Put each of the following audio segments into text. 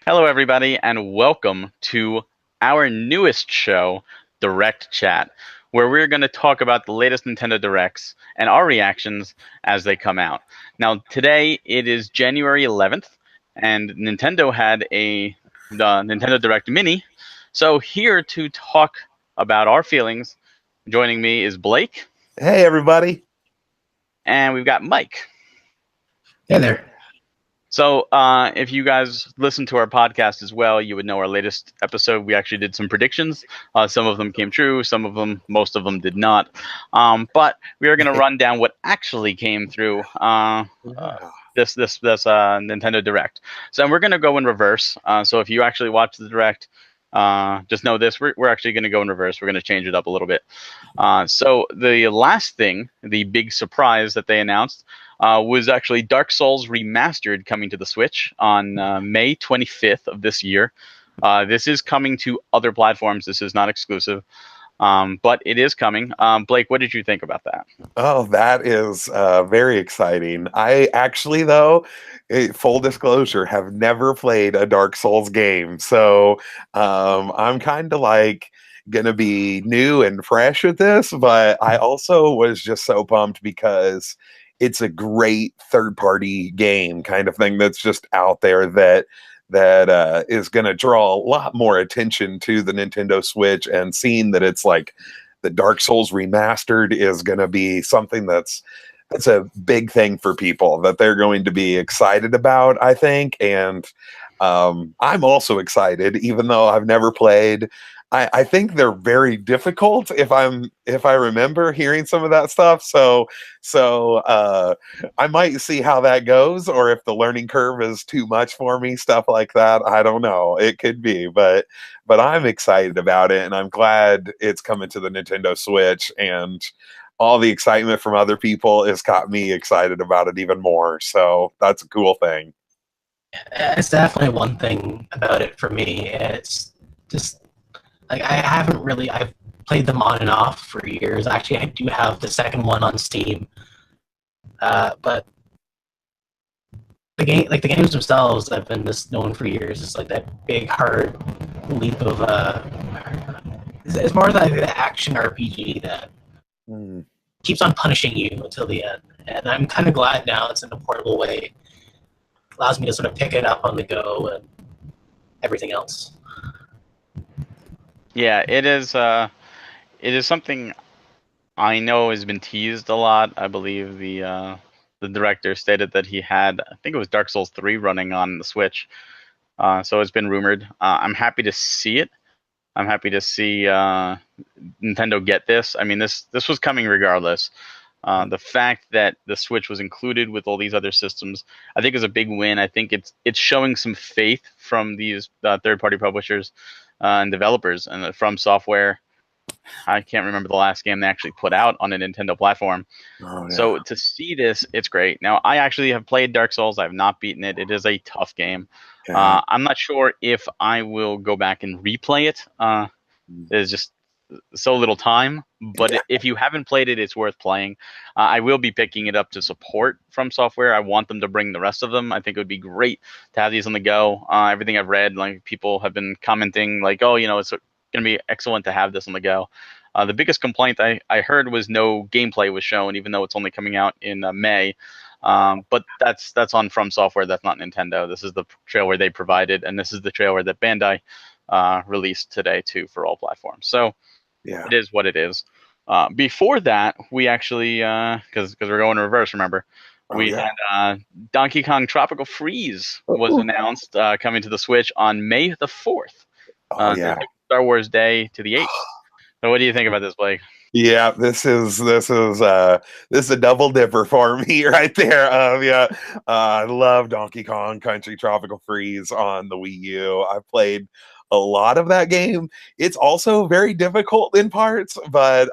Hello, everybody, and welcome to our newest show, Direct Chat, where we're going to talk about the latest Nintendo Directs and our reactions as they come out. Now, today it is January 11th, and Nintendo had the Nintendo Direct Mini. So, here to talk about our feelings, joining me is Blake. Hey, everybody. And we've got Mike. Hey there. So, if you guys listen to our podcast as well, you would know our latest episode. We actually did some predictions. Some of them came true. Most of them did not. But we are going to run down what actually came through this Nintendo Direct. So, we're going to go in reverse. So, if you actually watch the Direct, just know this: we're actually going to go in reverse. We're going to change it up a little bit. So, the last thing, the big surprise that they announced, was actually Dark Souls Remastered coming to the Switch on May 25th of this year. This is coming to other platforms. This is not exclusive, but it is coming. Blake, what did you think about that? Oh, that is very exciting. I actually, though, full disclosure, have never played a Dark Souls game. So I'm kind of like going to be new and fresh with this. But I also was just so pumped because it's a great third-party game kind of thing that's just out there that is going to draw a lot more attention to the Nintendo Switch, and seeing that it's like the Dark Souls Remastered is going to be something that's a big thing for people that they're going to be excited about, I think. And I'm also excited, even though I've never played. I think they're very difficult if I remember hearing some of that stuff. So I might see how that goes, or if the learning curve is too much for me, stuff like that. I don't know. It could be, but I'm excited about it, and I'm glad it's coming to the Nintendo Switch, and all the excitement from other people has got me excited about it even more. So that's a cool thing. It's definitely one thing about it for me. It's just like I've played them on and off for years. Actually, I do have the second one on Steam, but the games themselves I've been just known for years. It's like that big hard leap of it's more like the action RPG that keeps on punishing you until the end. And I'm kind of glad now it's in a portable way. Allows me to sort of pick it up on the go and everything else. Yeah, it is. It is something I know has been teased a lot. I believe the director stated that he had, I think it was Dark Souls 3 running on the Switch. So it's been rumored. I'm happy to see it. I'm happy to see Nintendo get this. I mean, this was coming regardless. The fact that the Switch was included with all these other systems, I think, is a big win. I think it's showing some faith from these third-party publishers and developers, and from software. I can't remember the last game they actually put out on a Nintendo platform. Oh, yeah. So to see this, it's great. Now, I actually have played Dark Souls. I have not beaten it. It is a tough game. Yeah. I'm not sure if I will go back and replay it. There's just so little time. But if you haven't played it, it's worth playing. I will be picking it up to support From Software. I want them to bring the rest of them. I think it would be great to have these on the go. Everything I've read, like, people have been commenting, like, oh, it's going to be excellent to have this on the go. The biggest complaint I heard was no gameplay was shown, even though it's only coming out in May. But that's on From Software. That's not Nintendo. This is the trailer they provided, and this is the trailer that Bandai released today too for all platforms. So Yeah. it is what it is. Before that, we actually, because we're going in reverse, remember, we had Donkey Kong Tropical Freeze was announced coming to the Switch on May the 4th. Star Wars Day to the 8th. So what do you think about this, Blake? Yeah, this is a double dipper for me right there. I love Donkey Kong Country Tropical Freeze on the Wii U. I've played a lot of that game. It's also very difficult in parts, but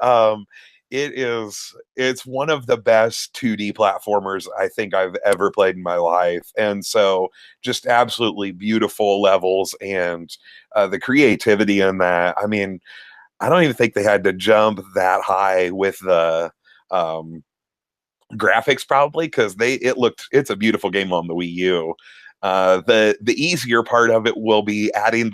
it's one of the best 2D platformers I think I've ever played in my life. And so just absolutely beautiful levels, and the creativity in that. I mean, I don't even think they had to jump that high with the graphics, probably, because it's a beautiful game on the Wii U. The easier part of it will be adding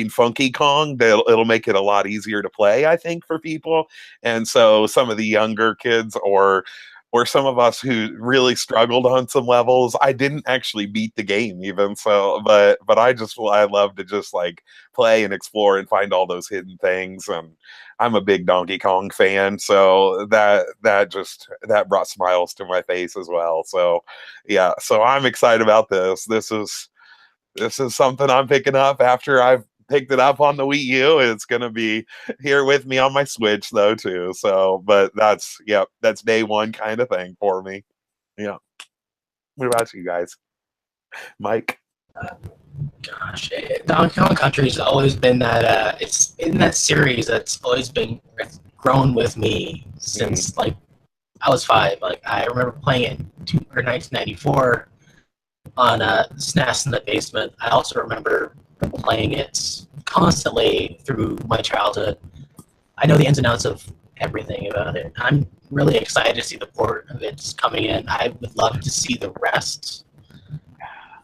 Funky Kong. It'll make it a lot easier to play, I think, for people. And so some of the younger kids or some of us who really struggled on some levels, I didn't actually beat the game even. So, but I love to just like play and explore and find all those hidden things. And I'm a big Donkey Kong fan, so that brought smiles to my face as well. So, yeah, so I'm excited about this. This is something I'm picking up after I've picked it up on the Wii U. It's going to be here with me on my Switch though too. So, but that's day one kind of thing for me. Yeah. What about you guys, Mike? Gosh, Donkey Kong Country's always been that. It's in that series that's always been grown with me since like I was 5. Like I remember playing it in 1994 on SNES in the basement. I also remember playing it constantly through my childhood. I know the ins and outs of everything about it. I'm really excited to see the port of it coming in. I would love to see the rest,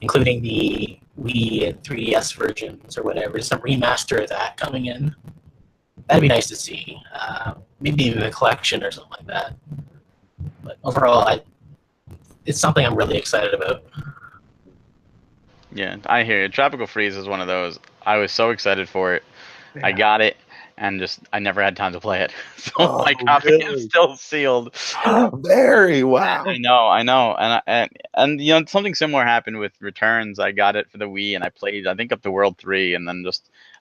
including the Wii and 3DS versions or whatever, some remaster of that coming in. That'd be nice to see. Maybe even a collection or something like that. But overall, it's something I'm really excited about. Yeah, I hear you. Tropical Freeze is one of those. I was so excited for it. Yeah. I got it, and I never had time to play it. So my copy is still sealed. Very wow. I know, and you know something similar happened with Returns. I got it for the Wii, and I played I think up to World 3, and then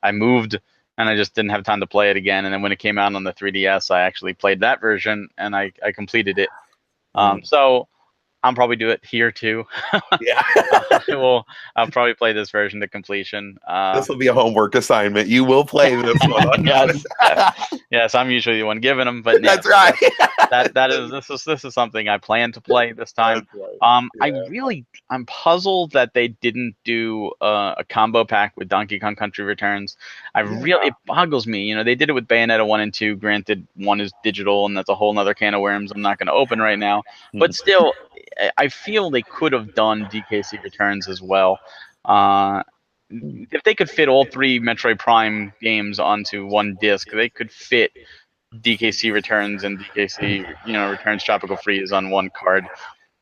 I moved, and I just didn't have time to play it again. And then when it came out on the 3DS, I actually played that version, and I completed it. So I'll probably do it here too. Yeah. I'll probably play this version to completion. This will be a homework assignment. You will play this one. yes, I'm usually the one giving them, but that's right. This is something I plan to play this time. Right. Yeah. I'm puzzled that they didn't do a combo pack with Donkey Kong Country Returns. It boggles me. You know, they did it with Bayonetta 1 and 2. Granted, 1 is digital, and that's a whole nother can of worms I'm not going to open right now. But still, I feel they could have done DKC Returns as well. If they could fit all 3 Metroid Prime games onto one disc, they could fit DKC Returns and DKC, Returns Tropical Freeze on one card.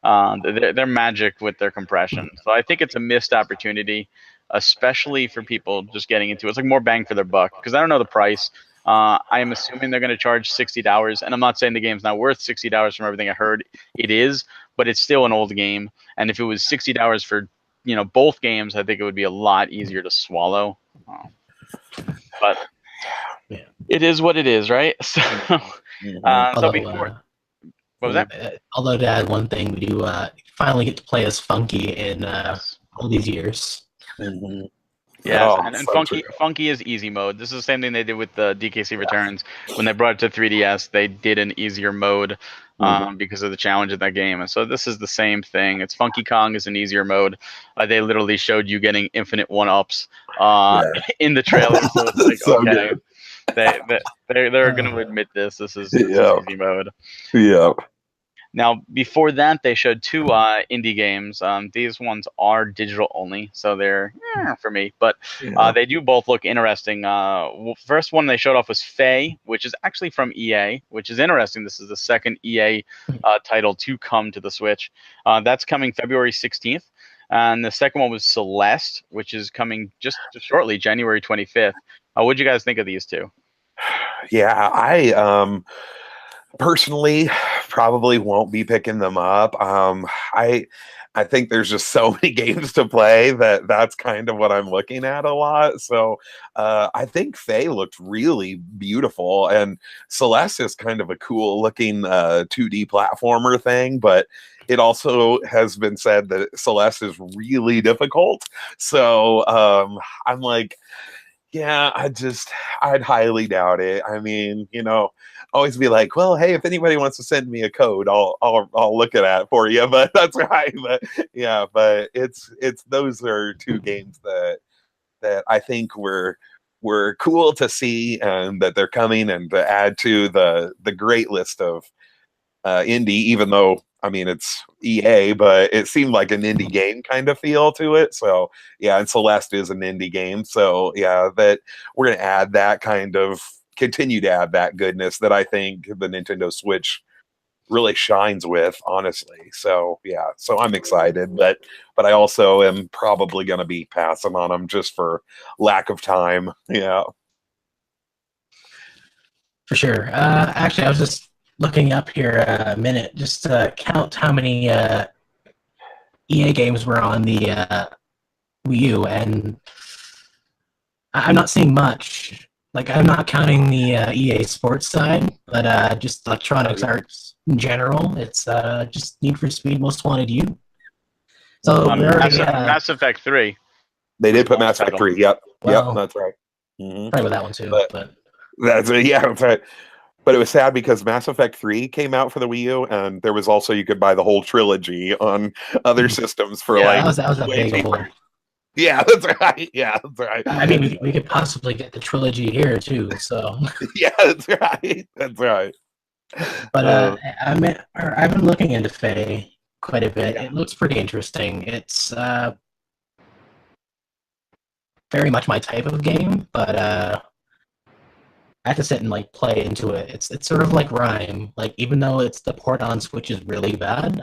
They're magic with their compression. So I think it's a missed opportunity, especially for people just getting into it. It's like more bang for their buck, because I don't know the price. I am assuming they're going to charge $60, and I'm not saying the game's not worth $60 from everything I heard. It is, but it's still an old game. And if it was $60 for both games, I think it would be a lot easier to swallow. But it is what it is, right? So, what was that? Although to add one thing, we do finally get to play as Funky in all these years. Mm-hmm. Yeah, and Funky is easy mode. This is the same thing they did with the DKC Returns. When they brought it to 3DS, they did an easier mode because of the challenge of that game. And so this is the same thing. It's Funky Kong is an easier mode. They literally showed you getting infinite 1-ups in the trailer. So it's like, so okay, they're going to admit this. This is easy mode. Yeah. Now, before that, they showed 2 indie games. These ones are digital only, so they're for me. But they do both look interesting. First one they showed off was Faye, which is actually from EA, which is interesting. This is the second EA title to come to the Switch. That's coming February 16th. And the second one was Celeste, which is coming just shortly, January 25th. What did you guys think of these 2? Yeah, I personally probably won't be picking them up. I think there's just so many games to play that's kind of what I'm looking at a lot. So I think Faye looked really beautiful, and Celeste is kind of a cool looking 2D platformer thing, but it also has been said that Celeste is really difficult. So I'm like, yeah, I'd highly doubt it. I mean, always be like, well, hey, if anybody wants to send me a code, I'll look at that for you. But that's right. But yeah, but it's those are 2 games that I think were cool to see, and that they're coming and to add to the great list of indie, even though I mean, it's EA, but it seemed like an indie game kind of feel to it. So yeah, and Celeste is an indie game. So yeah, that we're gonna add that kind of continue to add that goodness that I think the Nintendo Switch really shines with, honestly. So yeah, so I'm excited, but I also am probably going to be passing on them just for lack of time. Yeah. For sure. Actually, I was just looking up here a minute just to count how many EA games were on the Wii U, and I'm not seeing much. Like, I'm not counting the EA Sports side, but just Electronics Arts in general. It's just Need for Speed Most Wanted U. So we already Mass Effect 3. They did put Mass Effect 3. Yep. Well, yep, that's right. Mm-hmm. Probably with that one too, but that's yeah, that's right. But it was sad because Mass Effect 3 came out for the Wii U, and there was also you could buy the whole trilogy on other systems for that was a big hole. Yeah, that's right. Yeah, that's right. I mean, we could possibly get the trilogy here too. So yeah, that's right. That's right. But I've been looking into Faye quite a bit. Yeah. It looks pretty interesting. It's very much my type of game, but I have to sit and like play into it. It's sort of like Rhyme. Like even though it's the port on Switch is really bad,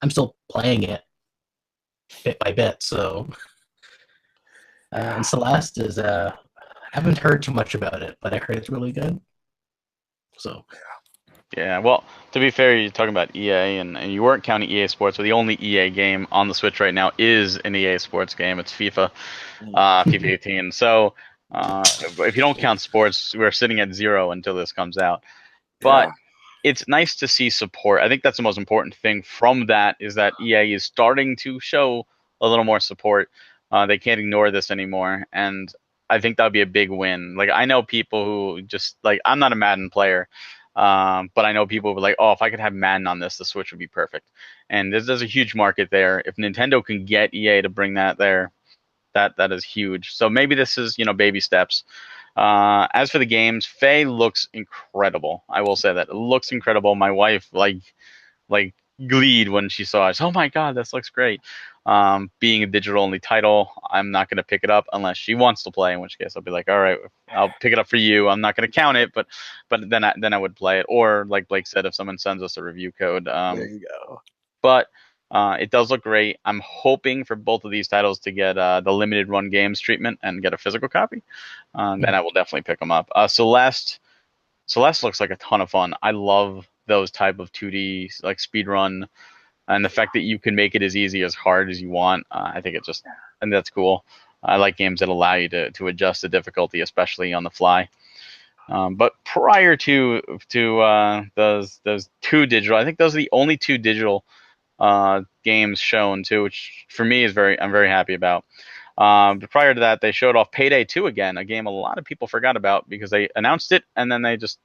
I'm still playing it bit by bit. So and Celeste is I haven't heard too much about it, but I heard it's really good. So yeah, well, to be fair, you're talking about EA, and you weren't counting EA Sports, but the only EA game on the Switch right now is an EA Sports game. It's FIFA, FIFA 18. So if you don't count sports, we're sitting at 0 until this comes out. But it's nice to see support. I think that's the most important thing from that is that EA is starting to show a little more support. They can't ignore this anymore, and I think that would be a big win. Like I know people who just like I'm not a Madden player. But I know people were like, oh, if I could have Madden on this, the Switch would be perfect. And there's a huge market there. If Nintendo can get EA to bring that there, that is huge. So maybe this is, baby steps. As for the games, Faye looks incredible. I will say that. It looks incredible. My wife, like gleed when she saw it. Oh my God, this looks great. Being a digital only title, I'm not going to pick it up unless she wants to play, in which case I'll be like, all right, I'll pick it up for you. I'm not going to count it, but then I would play it. Or like Blake said, if someone sends us a review code. There you go. But it does look great. I'm hoping for both of these titles to get the limited run games treatment and get a physical copy. Then I will definitely pick them up. Celeste looks like a ton of fun. I love those type of 2D like speed run, and the fact that you can make it as easy as hard as you want. I think and that's cool. I like games that allow you to adjust the difficulty, especially on the fly. But prior to those 2 digital, I think those are the only 2 digital games shown too, which for me is I'm very happy about. But prior to that, they showed off Payday 2 again, a game a lot of people forgot about because they announced it and then they just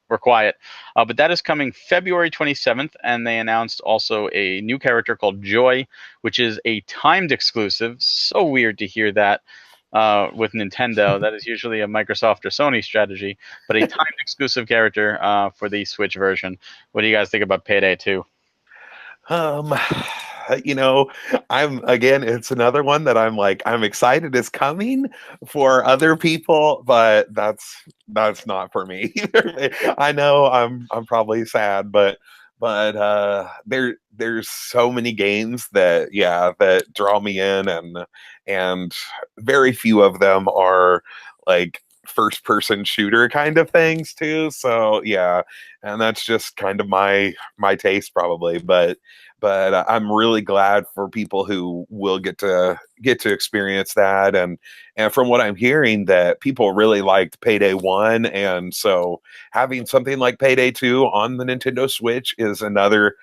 were quiet. But that is coming February 27th, and they announced also a new character called Joy, which is a timed exclusive. So weird to hear that with Nintendo. That is usually a Microsoft or Sony strategy, but a timed exclusive character for the Switch version. What do you guys think about Payday 2? It's another one that I'm excited is coming for other people, but that's not for me either. I know I'm probably sad, but there's so many games that draw me in, and very few of them are like first person shooter kind of things too. So yeah, and that's just kind of my taste probably, but I'm really glad for people who will get to experience that, and from what I'm hearing that people really liked Payday 1, and so having something like Payday 2 on the Nintendo Switch is another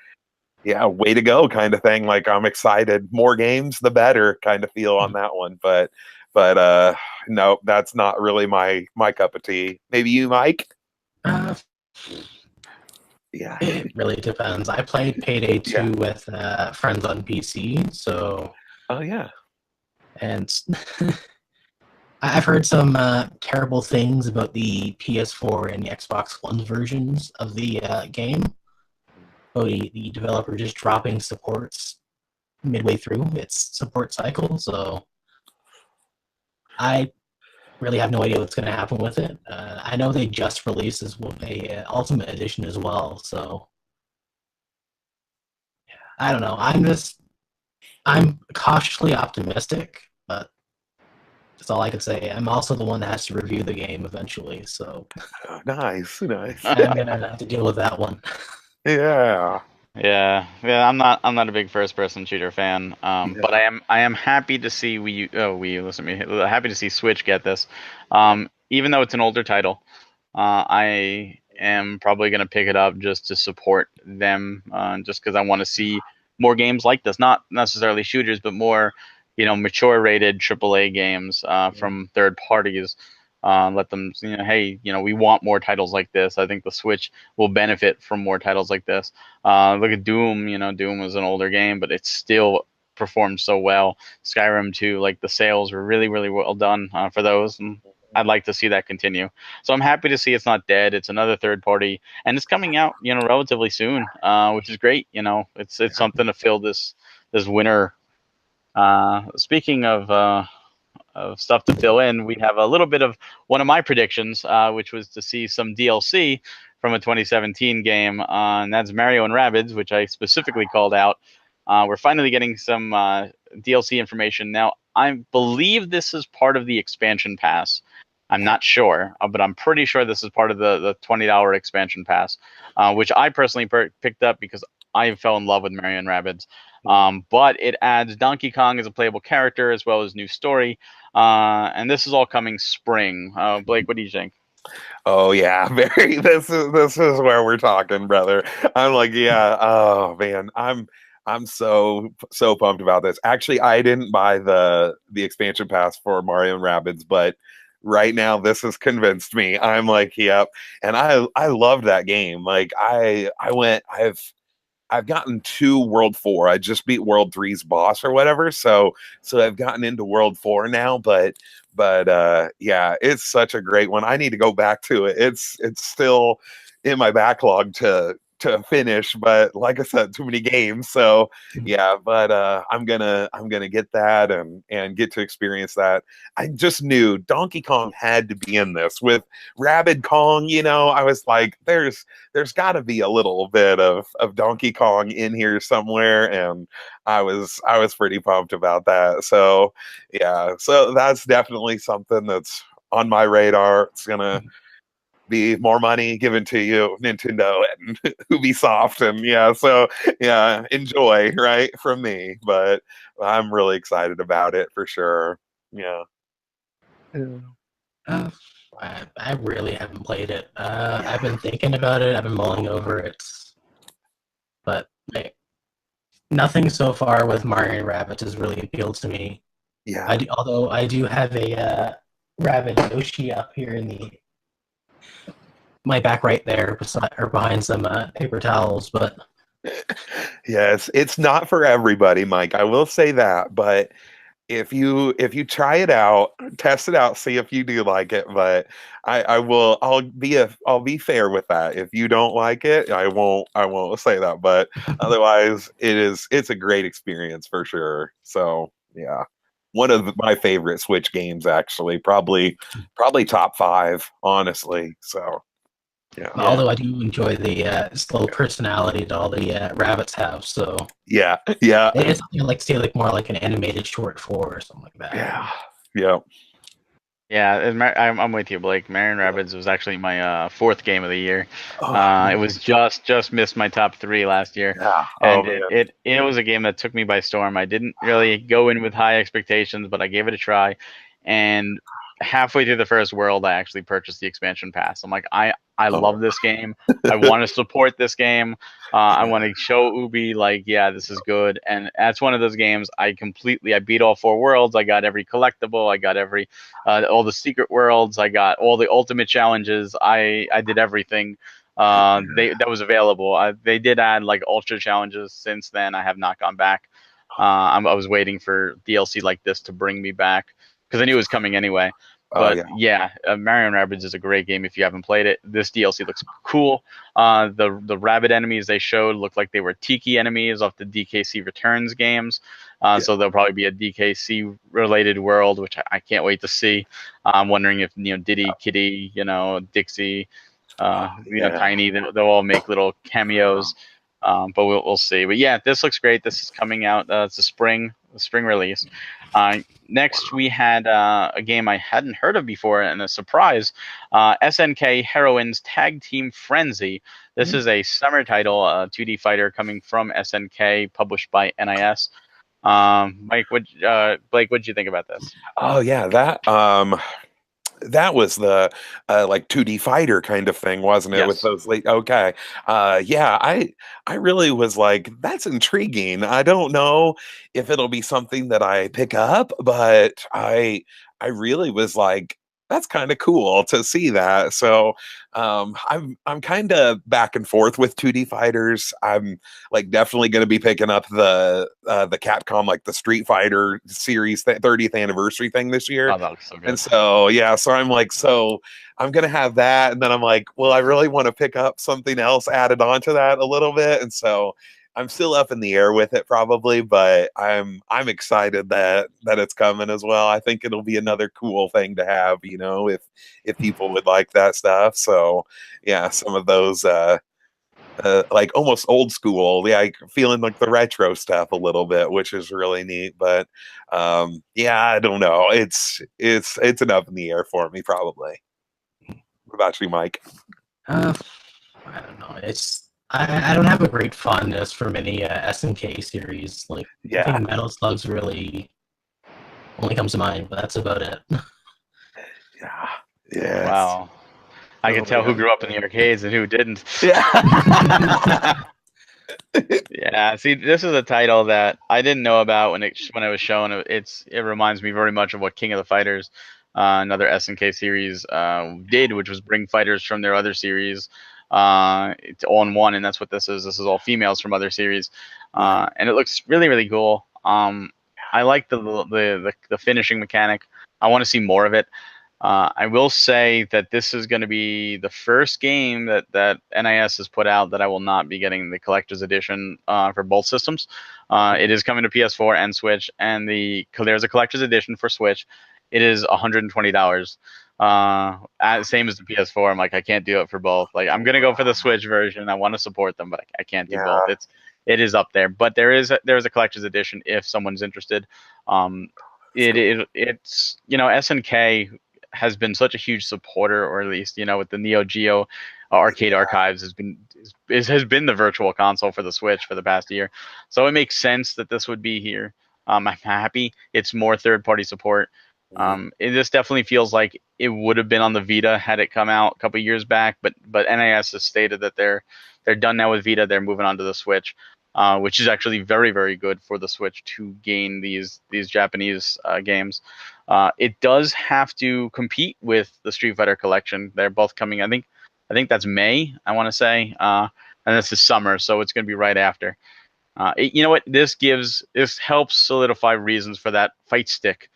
way to go kind of thing. Like I'm excited, more games the better kind of feel on that one, but no, that's not really my cup of tea. Maybe you, Mike? Yeah, it really depends. I played Payday 2 with friends on PC, so oh yeah, and I've heard some terrible things about the PS4 and the Xbox One versions of the game, the developer just dropping supports midway through its support cycle. So I really have no idea what's going to happen with it. I know they just released a Ultimate Edition as well. So I don't know. I'm cautiously optimistic, but that's all I can say. I'm also the one that has to review the game eventually, so Nice. I'm gonna have to deal with that one. Yeah. Yeah. I'm not a big first-person shooter fan. But I am happy to see listen to me. Happy to see Switch get this. Even though it's an older title, I am probably gonna pick it up just to support them. Just because I want to see more games like this, not necessarily shooters, but more, mature rated AAA games from third parties. Let them, hey, we want more titles like this. I think the Switch will benefit from more titles like this. Look at Doom. Doom was an older game, but it still performed so well. Skyrim too. Like the sales were really, really well done for those, and I'd like to see that continue. So I'm happy to see it's not dead. It's another third party, and it's coming out, relatively soon, which is great. It's something to fill this winter. Speaking of stuff to fill in, we have a little bit of one of my predictions, which was to see some DLC from a 2017 game, and that's Mario and Rabbids, which I specifically called out. We're finally getting some DLC information now. I believe this is part of the expansion pass. I'm not sure, but I'm pretty sure this is part of the $20 expansion pass, which I personally picked up because I fell in love with Mario and Rabbids. But it adds Donkey Kong as a playable character as well as new story. And this is all coming spring. Blake, what do you think? Oh yeah, very. This is where we're talking, brother. I'm like, yeah. Oh man, I'm so pumped about this. Actually, I didn't buy the expansion pass for Mario and Rabbids, but right now this has convinced me. I'm like, yep. And I loved that game. Like I've gotten to World 4. I just beat World Three's boss or whatever. So I've gotten into World 4 now, but yeah, it's such a great one. I need to go back to it. It's still in my backlog to finish, but like I said, too many games. So yeah, but I'm gonna get that and get to experience that. I just knew Donkey Kong had to be in this with Rabid Kong. I was like, there's got to be a little bit of Donkey Kong in here somewhere, and I was pretty pumped about that. So yeah, so that's definitely something that's on my radar. It's gonna be more money given to you, Nintendo and Ubisoft, and yeah, so yeah, enjoy, right, from me. But I'm really excited about it for sure. Yeah. Uh, I really haven't played it. I've been thinking about it. I've been mulling over it, but like, nothing so far with Mario and Rabbids has really appealed to me. Yeah. Although I do have a Rabbit Yoshi up here in my back right there, beside or behind some paper towels. But Yes, it's not for everybody, Mike. I will say that, but if you try it out, test it out, see if you do like it. But I'll be fair with that. If you don't like it, I won't say that. But otherwise, it's a great experience for sure. So yeah, one of my favorite Switch games, actually, probably top five, honestly. So yeah, although I do enjoy the slow personality that all the rabbits have, so yeah, yeah, it's something I like to see, like more like an animated short for or something like that. yeah, yeah. Yeah, I'm with you, Blake. Mario and Rabbids was actually my fourth game of the year. Oh, It was just missed my top three last year, yeah. Oh and man. it was a game that took me by storm. I didn't really go in with high expectations, but I gave it a try, and halfway through the first world, I actually purchased the expansion pass. I'm like, I Oh. love this game. I want to support this game. I want to show Ubi like, yeah, this is good. And that's one of those games I beat all four worlds. I got every collectible. I got all the secret worlds. I got all the ultimate challenges. I did everything. That was available. They did add like ultra challenges since then. I have not gone back. I was waiting for DLC like this to bring me back because I knew it was coming anyway. Oh But yeah, yeah, Mario and Rabbids is a great game if you haven't played it. This DLC looks cool. The rabbit enemies they showed looked like they were Tiki enemies off the DKC Returns games. yeah, So there'll probably be a DKC related world, which I can't wait to see. I'm wondering if Diddy, Kitty, Dixie, yeah. Tiny, they'll all make little cameos. But we'll see. But yeah, this looks great. This is coming out. It's a spring release. Next, we had a game I hadn't heard of before, and a surprise: SNK Heroines Tag Team Frenzy. This is a summer title, a 2D fighter coming from SNK, published by NIS. Blake, what'd you think about this? Oh yeah, that was the like 2D fighter kind of thing, wasn't it? With Yes. those late, okay, yeah, I really was like, that's intriguing. I don't know if it'll be something that I pick up, but I really was like, that's kind of cool to see that. So I'm kind of back and forth with 2D fighters. I'm like definitely going to be picking up the Capcom, like the Street Fighter series 30th anniversary thing this year. Oh, that looks so And good. so, yeah, so I'm like, so I'm gonna have that, and then I'm like, well, I really want to pick up something else added on to that a little bit, and so I'm still up in the air with it probably, but I'm excited that it's coming as well. I think it'll be another cool thing to have, if people would like that stuff. So yeah, some of those like almost old school, yeah, like feeling like the retro stuff a little bit, which is really neat. But yeah, I don't know. It's an up in the air for me probably. What about you, Mike? I don't know. I don't have a great fondness for many SNK series. Like I Yeah, think Metal Slug's really only comes to mind, but that's about it. yeah, yes. Wow. I can Oh tell who yeah, grew up in the arcades and who didn't. yeah. Yeah, see, this is a title that I didn't know about when it was shown. It reminds me very much of what King of the Fighters, another SNK series, did, which was bring fighters from their other series, it's all in one, and that's what this is. This is all females from other series, Right. and it looks really really cool. I like the finishing mechanic. I want to see more of it. I will say that this is going to be the first game that NIS has put out that I will not be getting the collector's edition for both systems. It is coming to PS4 and Switch, and there's a collector's edition for Switch. It is $120. Same as the PS4. I'm like, I can't do it for both. Like, I'm gonna go for the Switch version. I want to support them, but I can't do both. Yeah. It is up there, but there is a collector's edition if someone's interested. Um, it's SNK has been such a huge supporter, or at least with the Neo Geo arcade archives has been the virtual console for the Switch for the past year. So it makes sense that this would be here. I'm happy it's more third party support. This definitely feels like it would have been on the Vita had it come out a couple years back, but NIS has stated that they're done now with Vita. They're moving on to the Switch, which is actually very very good for the Switch to gain these Japanese games. It does have to compete with the Street Fighter collection. They're both coming. I think that's May. I want to say, and this is summer, so it's going to be right after. You know what? This helps solidify reasons for that fight stick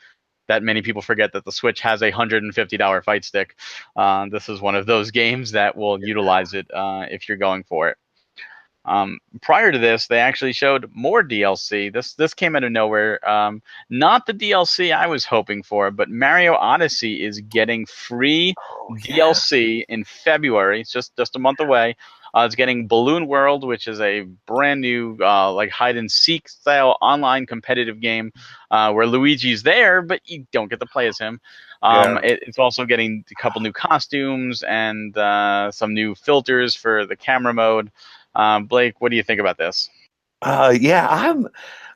that many people forget that the Switch has $150 fight stick. This is one of those games that will utilize it if you're going for it. Prior to this, they actually showed more DLC. This came out of nowhere. Not the DLC I was hoping for, but Mario Odyssey is getting free Oh yeah. DLC in February. It's just a month away. It's getting Balloon World, which is a brand new like hide and seek style online competitive game where Luigi's there, but you don't get to play as him. Yeah. It's also getting a couple new costumes and some new filters for the camera mode. Blake, what do you think about this? Yeah,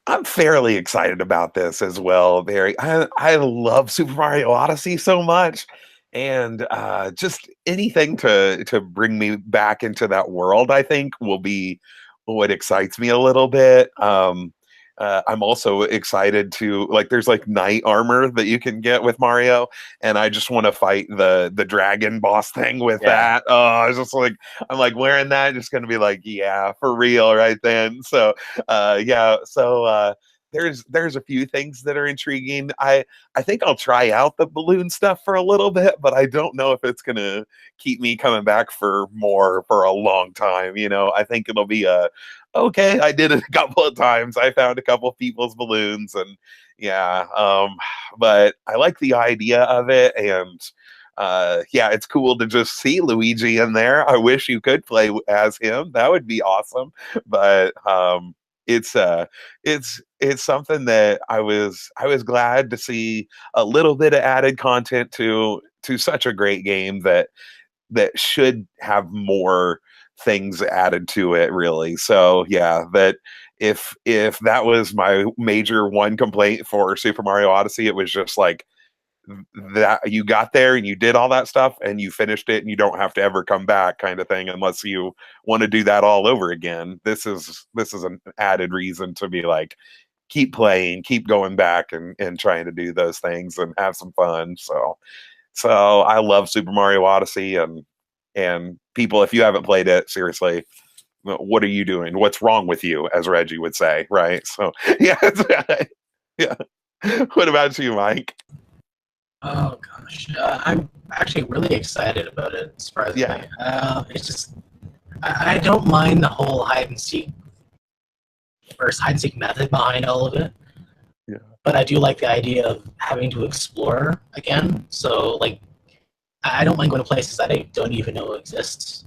I'm fairly excited about this as well. Very, I love Super Mario Odyssey so much, and just anything to bring me back into that world, I think will be what excites me a little bit. I'm also excited to like. There's like knight armor that you can get with Mario, and I just want to fight the dragon boss thing with Yeah. that. Oh, I was just like, I'm like wearing that, just gonna be like, yeah, for real, right then. So, yeah, so there's a few things that are intriguing. I think I'll try out the balloon stuff for a little bit, but I don't know if it's gonna keep me coming back for more for a long time. I think it'll be okay, I did it a couple of times. I found a couple of people's balloons, and yeah, but I like the idea of it, and yeah, it's cool to just see Luigi in there. I wish you could play as him. That would be awesome. But it's it's something that I was glad to see a little bit of added content to such a great game that should have more things added to it, really. So yeah, that if that was my major one complaint for Super Mario Odyssey, it was just like that you got there and you did all that stuff and you finished it and you don't have to ever come back, kind of thing, unless you want to do that all over again. This is an added reason to be like, keep playing, keep going back and trying to do those things and have some fun. So I love Super Mario Odyssey, and people, if you haven't played it, seriously, what are you doing? What's wrong with you, as Reggie would say, right? So yeah, yeah. What about you, Mike? Oh gosh, I'm actually really excited about it. Surprisingly, it's just I don't mind the whole hide and seek method behind all of it. Yeah. But I do like the idea of having to explore again. So like, I don't mind going to places that I don't even know exist,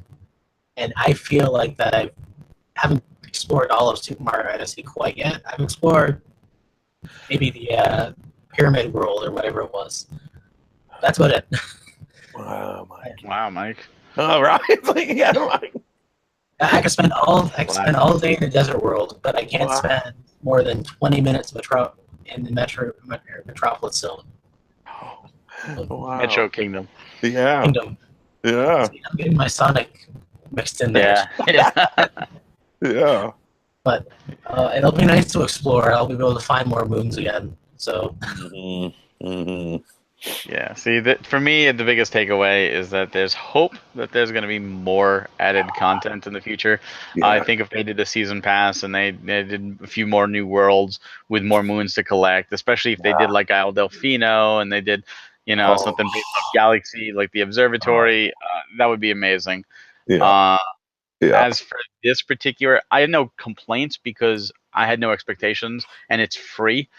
and I feel like that I haven't explored all of Super Mario Odyssey quite yet. I've explored maybe the Pyramid World or whatever it was. That's about it. Wow, Mike. Wow, Mike. All right. Like, yeah, Mike. I could spend all day in the desert world, but I can't spend more than 20 minutes in the Metropolis zone. Wow. Metro Kingdom. Yeah. Kingdom. Yeah. See, I'm getting my Sonic mixed in there. Yeah. Yeah. But it'll be nice to explore. I'll be able to find more moons again. So. Mm-hmm. Mm-hmm. Yeah, see, for me, the biggest takeaway is that there's hope that there's going to be more added content in the future. Yeah. I think if they did a season pass and they did a few more new worlds with more moons to collect, especially if they did like Isle Delfino and they did, something based off Galaxy, like the observatory, that would be amazing. Yeah. Yeah. As for this particular, I had no complaints because I had no expectations and it's free.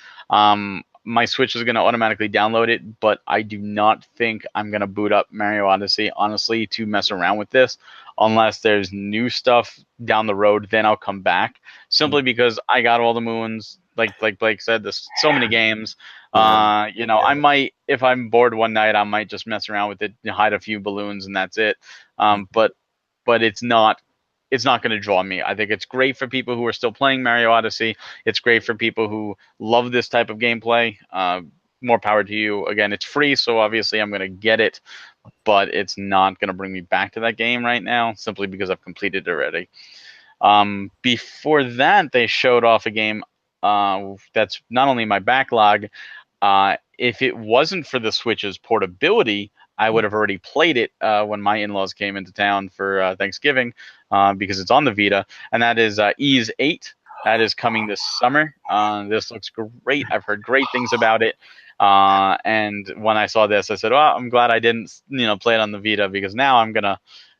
My Switch is going to automatically download it, but I do not think I'm going to boot up Mario Odyssey, honestly, to mess around with this. Unless there's new stuff down the road, then I'll come back. Simply because I got all the moons. Like Blake said, there's so many games. I might, if I'm bored one night, I might just mess around with it, hide a few balloons, and that's it. But it's not going to draw me. I think it's great for people who are still playing Mario Odyssey. It's great for people who love this type of gameplay. More power to you. Again, it's free, so obviously I'm going to get it, but it's not going to bring me back to that game right now, simply because I've completed it already. Before that, they showed off a game that's not only my backlog. If it wasn't for the Switch's portability, I would have already played it when my in-laws came into town for Thanksgiving, because it's on the Vita, and that is Ys 8. That is coming this summer. This looks great. I've heard great things about it. And when I saw this, I said, "Well, I'm glad I didn't, play it on the Vita, because now I'm gonna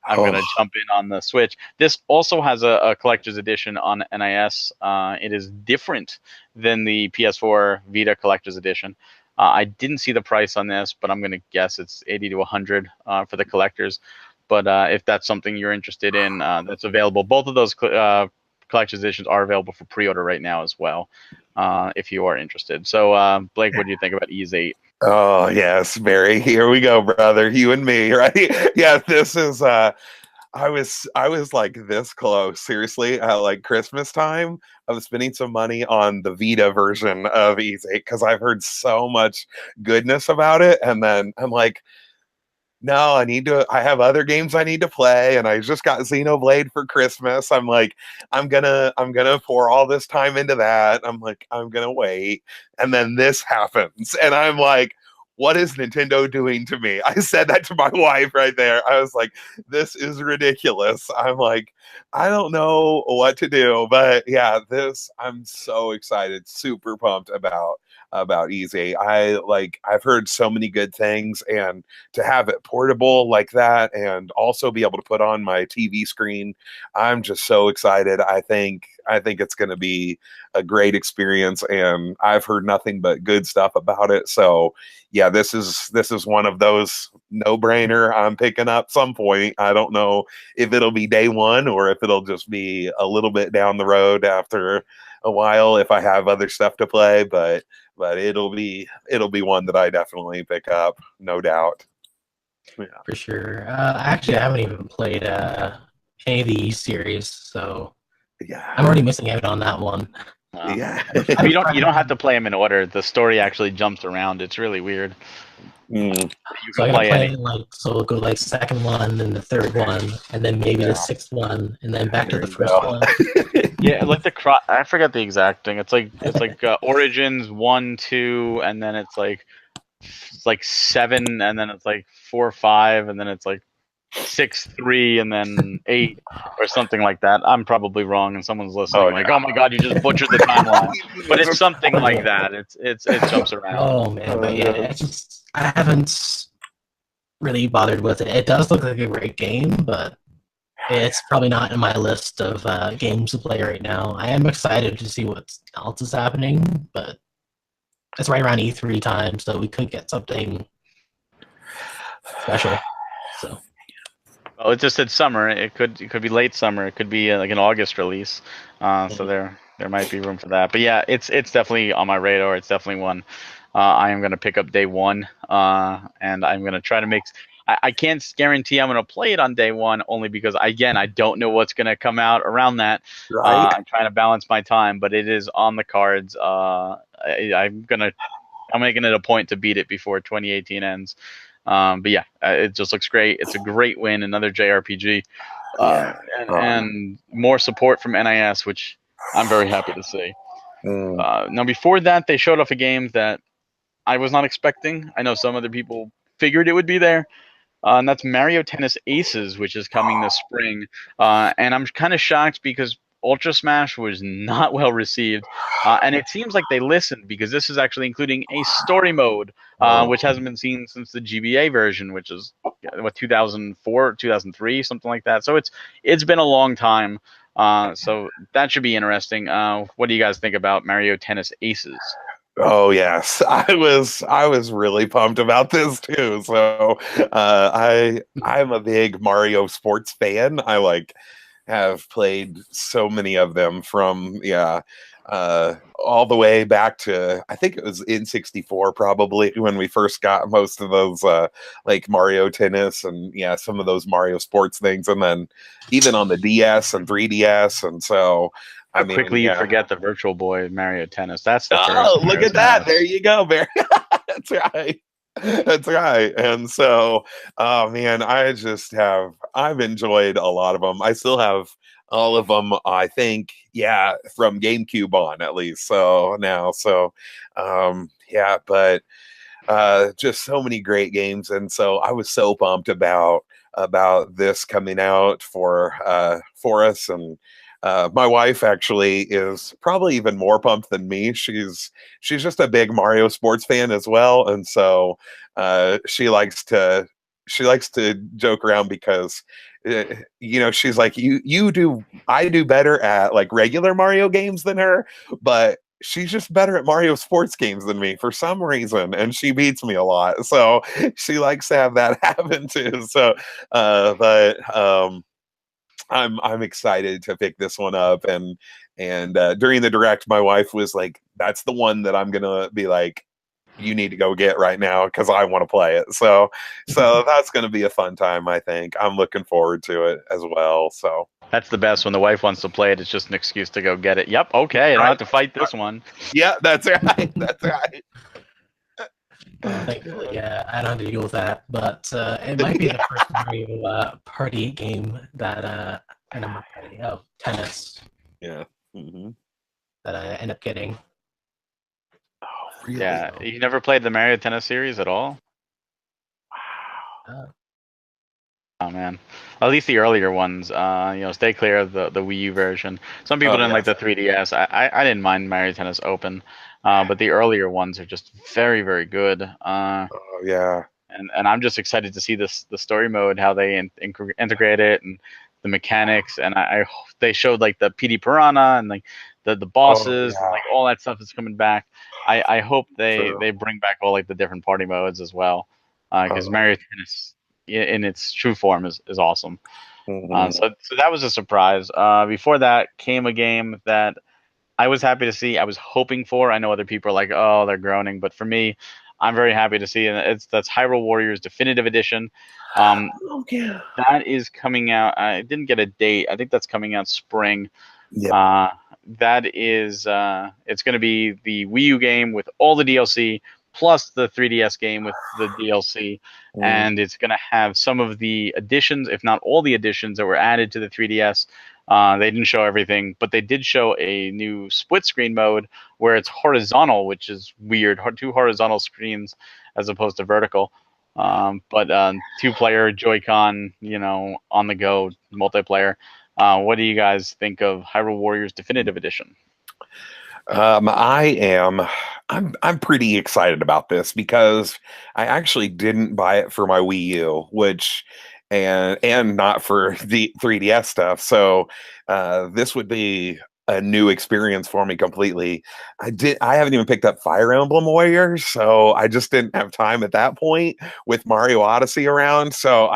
jump in on the Switch." This also has a collector's edition on NIS. It is different than the PS4 Vita collector's edition. I didn't see the price on this, but I'm going to guess it's 80 to 100 for the collectors. But if that's something you're interested in, that's available. Both of those collector's editions are available for pre-order right now as well, if you are interested. So, Blake, what do you think about Ys 8? Oh, yes, Barry. Here we go, brother. You and me, right? Yeah, this is I was like this close, seriously, at like Christmas time of spending some money on the Vita version of Ys 8 because I've heard so much goodness about it, and then I'm like, no, I have other games I need to play, and I just got Xenoblade for Christmas. I'm like, I'm gonna pour all this time into that. I'm like, I'm gonna wait, and then this happens, and I'm like, what is Nintendo doing to me? I said that to my wife right there. I was like, this is ridiculous. I'm like, I don't know what to do, but yeah, I'm so excited, super pumped about Easy. I've heard so many good things, and to have it portable like that and also be able to put on my TV screen, I'm just so excited. I think it's going to be a great experience, and I've heard nothing but good stuff about it. So yeah, this is one of those no-brainer I'm picking up some point. I don't know if it'll be day one or if it'll just be a little bit down the road after a while if I have other stuff to play, but it'll be one that I definitely pick up, no doubt. Yeah. For sure. Actually, I haven't even played any of the series, so Yeah. I'm already missing out on that one. Yeah. You don't have to play them in order. The story actually jumps around. It's really weird. Mm. You So can I gotta play play so we'll go like second one and the third one, and then maybe the sixth one, and then back to There the you first go. one. Yeah, like I forget the exact thing. It's like Origins 1, 2, and then it's like 7, and then it's like 4, 5, and then it's like 6, 3, and then 8, or something like that. I'm probably wrong, and someone's listening like, "Oh my god, you just butchered the timeline." But it's something like that. It jumps around. Oh man, but yeah, it's just I haven't really bothered with it. It does look like a great game, but it's probably not in my list of games to play right now. I am excited to see what else is happening, but it's right around E3 time, so we could get something special. So. Well, it just said summer. It could be late summer. It could be like an August release. So there might be room for that. But yeah, it's definitely on my radar. It's definitely one I am going to pick up day one, and I'm going to try to make. I can't guarantee I'm going to play it on day one, only because again I don't know what's going to come out around that. Right. I'm trying to balance my time, but it is on the cards. I'm making it a point to beat it before 2018 ends. But yeah, it just looks great. It's a great win, another JRPG, and more support from NIS, which I'm very happy to see. Now, before that, they showed off a game that I was not expecting. I know some other people figured it would be there, and that's Mario Tennis Aces, which is coming this spring. And I'm kind of shocked because Ultra Smash was not well received, and it seems like they listened, because this is actually including a story mode, which hasn't been seen since the GBA version, which is 2004, 2003, something like that. So it's been a long time. So that should be interesting. What do you guys think about Mario Tennis Aces? Oh yes, I was really pumped about this too. So I'm a big Mario sports fan. I have played so many of them from all the way back to, I think it was in 64 probably, when we first got most of those like Mario Tennis and some of those Mario sports things, and then even on the DS and 3DS. And so How quickly you forget the Virtual Boy Mario Tennis. That's the first. Oh, look at that. There you go, Barry. That's right. That's right. And so, oh man, I've enjoyed a lot of them. I still have all of them, I think, from GameCube on at least. So now, but just so many great games. And so I was so pumped about this coming out for us. And my wife actually is probably even more pumped than me. She's just a big Mario sports fan as well, and so she likes to joke around because she's like, I do better at like regular Mario games than her, but she's just better at Mario sports games than me for some reason, and she beats me a lot. So she likes to have that happen too. So, I'm excited to pick this one up, and during the direct, my wife was like, "That's the one that I'm gonna be like, you need to go get right now because I want to play it." So that's gonna be a fun time. I think I'm looking forward to it as well. So that's the best, when the wife wants to play it. It's just an excuse to go get it. Yep, okay, I don't have to fight this one. Yeah, that's right. That's right. Thankfully, I don't have to deal with that, but it might be the first Mario party game that tennis. Yeah. Mm-hmm. That I end up getting. Oh Really Yeah, though. you never played the Mario Tennis series at all? Uh, Oh man, at least the earlier ones. Stay clear of the Wii U version. Some people Oh didn't yeah. like the 3DS. I didn't mind Mario Tennis Open, but the earlier ones are just very very good. Oh yeah. And I'm just excited to see the story mode, how they integrate it, and the mechanics. And they showed like the PD Piranha and like the Oh bosses and yeah. like all that stuff is coming back. I hope True. they bring back all like the different party modes as well, because Oh. Mario Tennis in its true form is awesome. Mhm. So that was a surprise. Before that came a game that I was happy to see. I was hoping for. I know other people are like, oh, they're groaning, but for me, I'm very happy to see, and that's Hyrule Warriors Definitive Edition. Um, Oh yeah. that is coming out. I didn't get a date. I think that's coming out spring. Yep. Uh, that is, it's going to be the Wii U game with all the DLC plus the 3DS game with the DLC, Mm. and it's going to have some of the additions, if not all the additions that were added to the 3DS. They didn't show everything, but they did show a new split screen mode where it's horizontal, which is weird. Two horizontal screens as opposed to vertical. But two-player Joy-Con, on the go multiplayer. What do you guys think of Hyrule Warriors Definitive Edition? I am. I'm pretty excited about this because I actually didn't buy it for my Wii U, which and not for the 3DS stuff. So this would be a new experience for me completely. I haven't even picked up Fire Emblem Warriors, so I just didn't have time at that point with Mario Odyssey around. So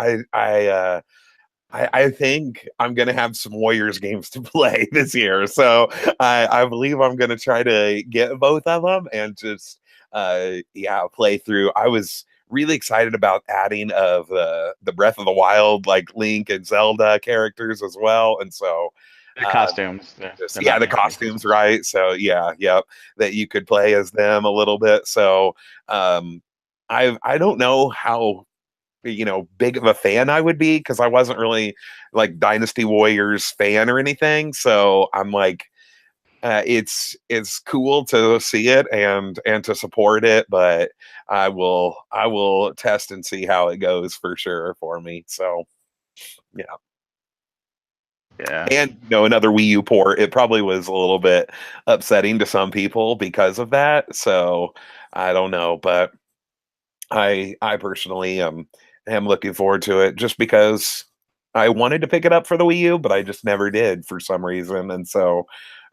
I think I'm going to have some Warriors games to play this year. So I believe I'm going to try to get both of them and just, yeah, play through. I was really excited about adding of the Breath of the Wild, like Link and Zelda characters as well. And so, The uh, costumes, just, they're yeah, not the new costumes, characters. right? So, yeah, yep, that you could play as them a little bit. So, I don't know how big of a fan I would be because I wasn't really like Dynasty Warriors fan or anything. So I'm like, it's cool to see it and to support it, but I will test and see how it goes for sure for me. So yeah, Yeah. and another Wii U port. It probably was a little bit upsetting to some people because of that. So I don't know, but I personally am looking forward to it just because I wanted to pick it up for the Wii U, but I just never did for some reason. And so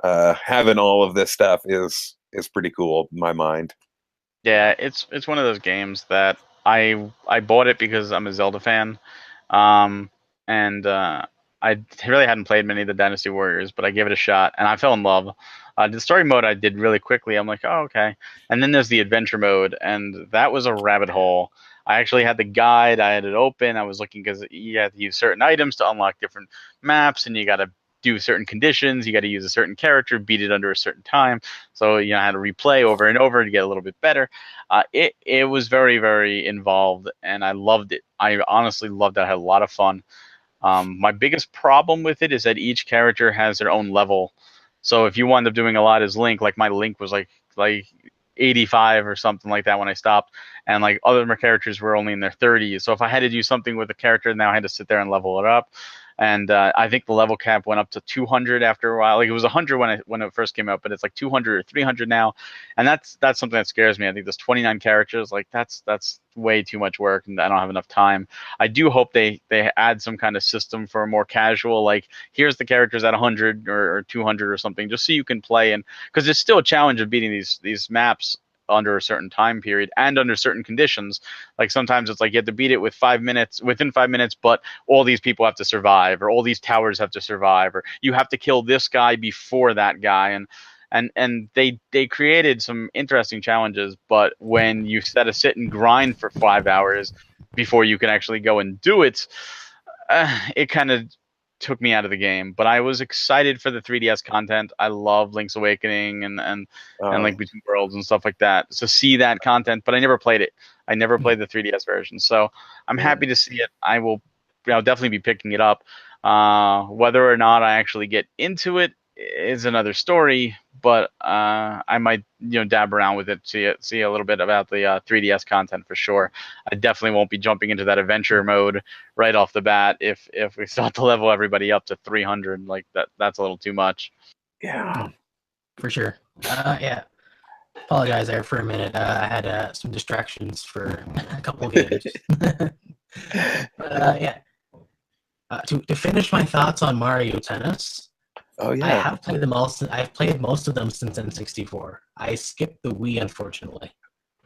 having all of this stuff is pretty cool in my mind. Yeah, it's one of those games that I bought it because I'm a Zelda fan, um, and I really hadn't played many of the Dynasty Warriors, but I gave it a shot and I fell in love. The story mode I did really quickly. I'm like, oh okay, and then there's the adventure mode, and that was a rabbit hole. I actually had the guide. I had it open. I was looking because you had to use certain items to unlock different maps, and you got to do certain conditions. You got to use a certain character, beat it under a certain time. So I had to replay over and over to get a little bit better. It was very very involved, and I loved it. I honestly loved it. I had a lot of fun. My biggest problem with it is that each character has their own level. So if you wind up doing a lot as Link, like my Link was like 85 or something like that when I stopped, and like other characters were only in their 30s. So if I had to do something with a character, now I had to sit there and level it up. And I think the level cap went up to 200 after a while. Like it was 100 when it first came out, but it's like 200 or 300 now, and that's something that scares me. I think there's 29 characters. Like that's way too much work, and I don't have enough time. I do hope they add some kind of system for a more casual, like here's the characters at 100 or 200 or something, just so you can play. And because there's still a challenge of beating these maps under a certain time period and under certain conditions. Like sometimes it's like you have to beat it within 5 minutes, but all these people have to survive, or all these towers have to survive, or you have to kill this guy before that guy. And they created some interesting challenges, but when you set a sit and grind for 5 hours before you can actually go and do it, it kind of took me out of the game. But I was excited for the 3DS content. I love Link's Awakening and Link Um, Between Worlds and stuff like that. So see that content, but I never played it. I never played the 3DS version, so I'm mm, happy to see it. I'll definitely be picking it up. Whether or not I actually get into it is another story. But I might dab around with it, see a little bit about the 3DS content for sure. I definitely won't be jumping into that adventure mode right off the bat if we still have to level everybody up to 300. Like that's a little too much. Yeah. For sure. Yeah. Apologize there for a minute. I had some distractions for a couple of games. But yeah. To finish my thoughts on Mario Tennis, Oh I yeah. have played them all. I've played most of them since N64. I skipped the Wii, unfortunately.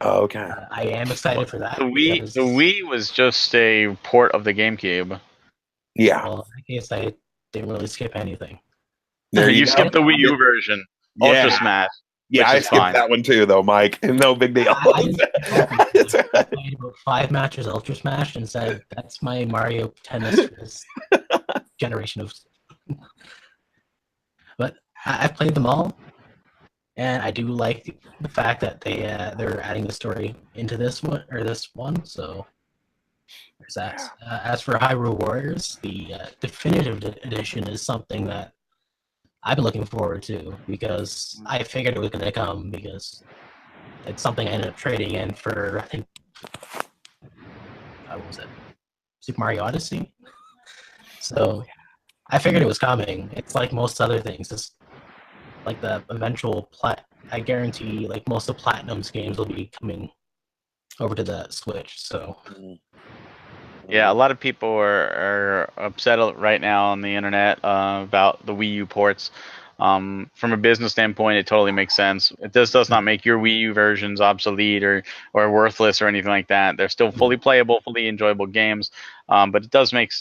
Oh, okay. I am excited for that The because Wii was just a port of the GameCube. Yeah. well, I guess I didn't really skip anything. There you You go. skipped the Wii U version, Ultra Yeah. Smash. Yeah, which I is skipped fine. that one too, though, Mike. No big deal. I didn't skip Ultra Smash. I played about 5 matches Ultra Smash and said that's my Mario Tennis for this generation of. But I've played them all, and I do like the fact that they're adding the story into this one. So there's that. As for Hyrule Warriors, the definitive edition is something that I've been looking forward to because I figured it was going to come because it's something I ended up trading in for, I think, what was it? Super Mario Odyssey? So I figured it was coming. It's like most other things. It's like the eventual I guarantee like most of Platinum's games will be coming over to the Switch. So Yeah, a lot of people are upset right now on the internet about the Wii U ports. From a business standpoint, it totally makes sense. It does not make your Wii U versions obsolete or worthless or anything like that. They're still fully playable, fully enjoyable games. But it does make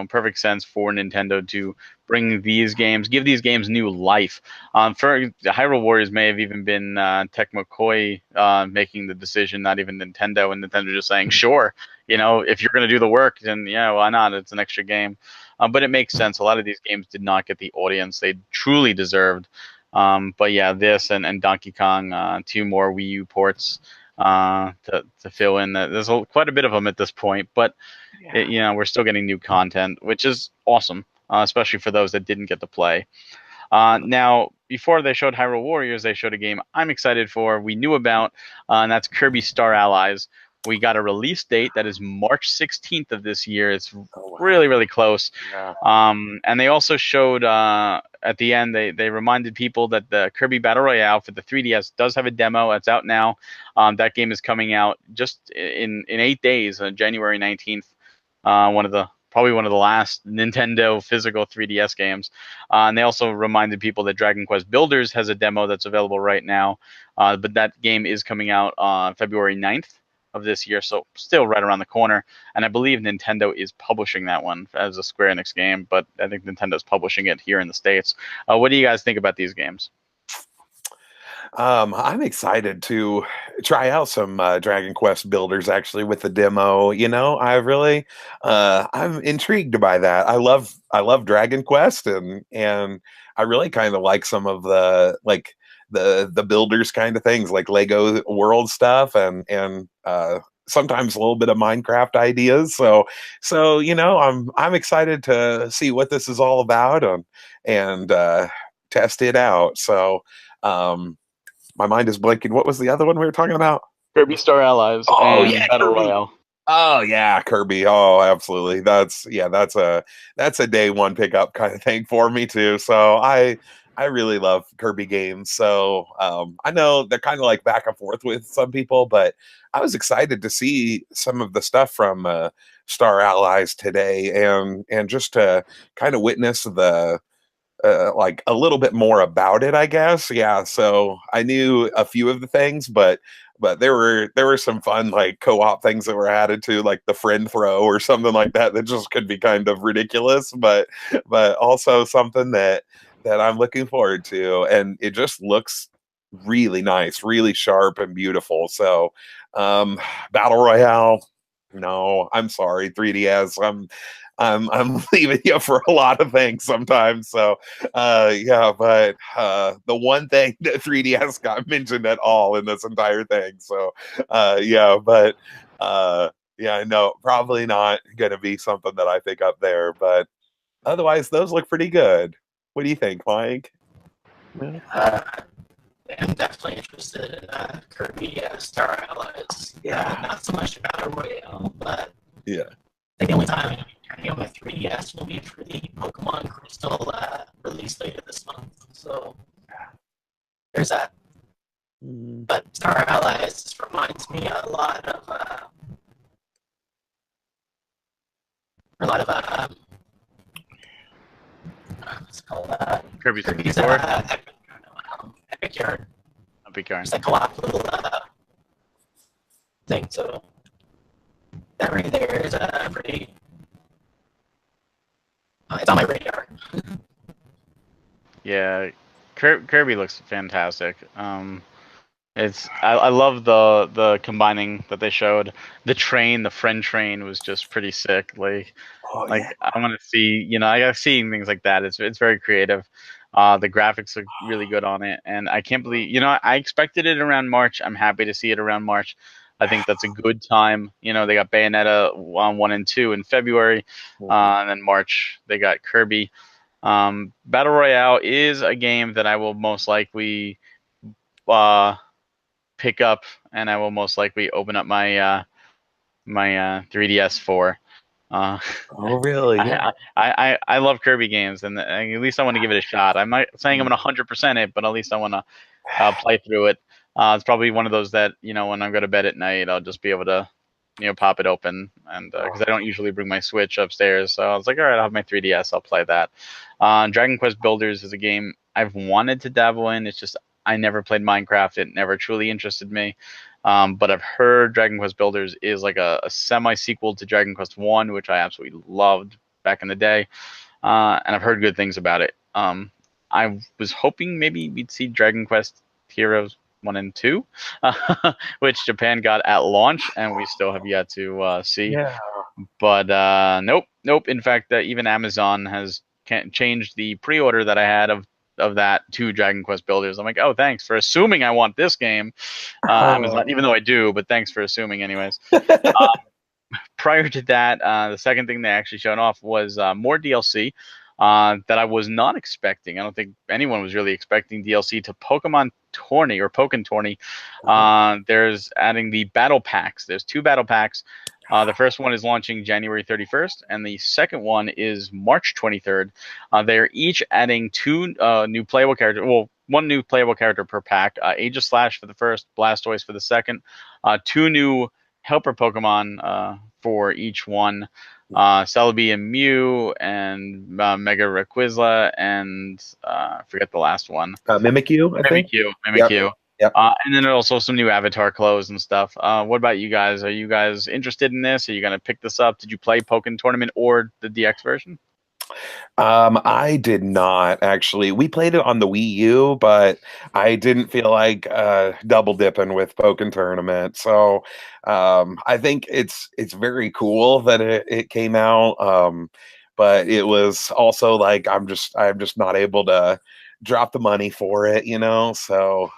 perfect sense for Nintendo to bring these games, give these games new life. For Hyrule Warriors may have even been Tech McCoy making the decision, not even Nintendo, and Nintendo just saying, sure, if you're going to do the work, then yeah, why not? It's an extra game. But it makes sense. A lot of these games did not get the audience they truly deserved. But yeah, this and Donkey Kong, 2 more Wii U ports to fill in. There's quite a bit of them at this point, but we're still getting new content, which is awesome, especially for those that didn't get to play. Now, before they showed Hyrule Warriors, they showed a game I'm excited for, we knew about, and that's Kirby Star Allies. We got a release date that is March 16th of this year. It's really, really close. Yeah. And they also showed at the end, they reminded people that the Kirby Battle Royale for the 3DS does have a demo. It's out now. That game is coming out just in 8 days, January 19th. Probably one of the last Nintendo physical 3DS games. And they also reminded people that Dragon Quest Builders has a demo that's available right now. But that game is coming out on February 9th of this year, so still right around the corner. And I believe Nintendo is publishing that one as a Square Enix game, but I think Nintendo's publishing it here in the States. What do you guys think about these games? I'm excited to try out some Dragon Quest Builders actually with the demo. I really I'm intrigued by that. I love Dragon Quest and I really kind of like some of the builders kind of things like Lego World stuff and sometimes a little bit of Minecraft ideas. So I'm excited to see what this is all about and test it out. So my mind is blanking. What was the other one we were talking about? Kirby Star Allies and Battle Kirby. Royale. Oh yeah, Kirby. Oh, absolutely. That's a day one pickup kind of thing for me too. So I really love Kirby games. So I know they're kind of like back and forth with some people, but I was excited to see some of the stuff from Star Allies today and just to kind of witness the like a little bit more about it, I guess. Yeah. So I knew a few of the things, but there were some fun like co-op things that were added to, like the friend throw or something like that just could be kind of ridiculous, but also something that I'm looking forward to, and it just looks really nice, really sharp and beautiful. So Battle Royale, no, I'm sorry, 3DS. I'm leaving you for a lot of things sometimes. So yeah, but the one thing that 3DS got mentioned at all in this entire thing. So yeah, but yeah, no, probably not gonna be something that I pick up there. But otherwise, those look pretty good. What do you think, Mike? I'm definitely interested in Kirby Star Allies. Not so much Battle Royale, but yeah. the only time I'm going to be turning on my 3DS will be for the Pokemon Crystal release later this month. So there's that. But Star Allies just reminds me a lot of what's it called? Kirby's Kirby's Epic Yarn. Epic Yarn. It's like a lot little thing. So that right there is pretty. It's on my radar. Yeah, Kirby looks fantastic. I love the combining that they showed. The friend train was just pretty sick. I want to see, I got seeing things like that. It's very creative. The graphics look really good on it, and I can't believe, I expected it around March. I'm happy to see it around March. I think that's a good time. They got Bayonetta 1 and 2 in February, and then March they got Kirby. Battle Royale is a game that I will most likely pick up, and I will most likely open up my 3DS for. Oh, really? I love Kirby games, and at least I want to give it a shot. I'm not saying I'm going to 100% it, but at least I want to play through it. It's probably one of those that, when I go to bed at night, I'll just be able to, pop it open, and because I don't usually bring my Switch upstairs, so I was like, all right, I'll have my 3DS, I'll play that. Dragon Quest Builders is a game I've wanted to dabble in. It's just I never played Minecraft. It never truly interested me. But I've heard Dragon Quest Builders is like a semi-sequel to Dragon Quest 1, which I absolutely loved back in the day. And I've heard good things about it. I was hoping maybe we'd see Dragon Quest Heroes 1 and 2, which Japan got at launch, and we still have yet to see. Yeah. But nope. In fact, even Amazon has changed the pre-order that I had of that to Dragon Quest Builders. I'm like, oh, thanks for assuming I want this game, Amazon, even though I do, but thanks for assuming anyways. Prior to that, the second thing they actually showed off was more DLC that I was not expecting. I don't think anyone was really expecting DLC to Pokemon Tourney or Pokken Tourney. There's adding the battle packs. There's 2 battle packs. The first one is launching January 31st, and the second one is March 23rd. They're each adding 2 new playable characters. Well, 1 new playable character per pack. Aegislash for the first, Blastoise for the second. 2 new helper Pokemon for each one. Celebi and Mew, and Mega Rayquaza, and I forget the last one. Mimikyu, I think. Mimikyu. Yep. And then there's also some new avatar clothes and stuff. What about you guys? Are you guys interested in this? Are you going to pick this up? Did you play Pokken Tournament or the DX version? I did not actually. We played it on the Wii U, but I didn't feel like double dipping with Pokken Tournament. So I think it's very cool that it came out. But it was also like I'm just not able to drop the money for it, So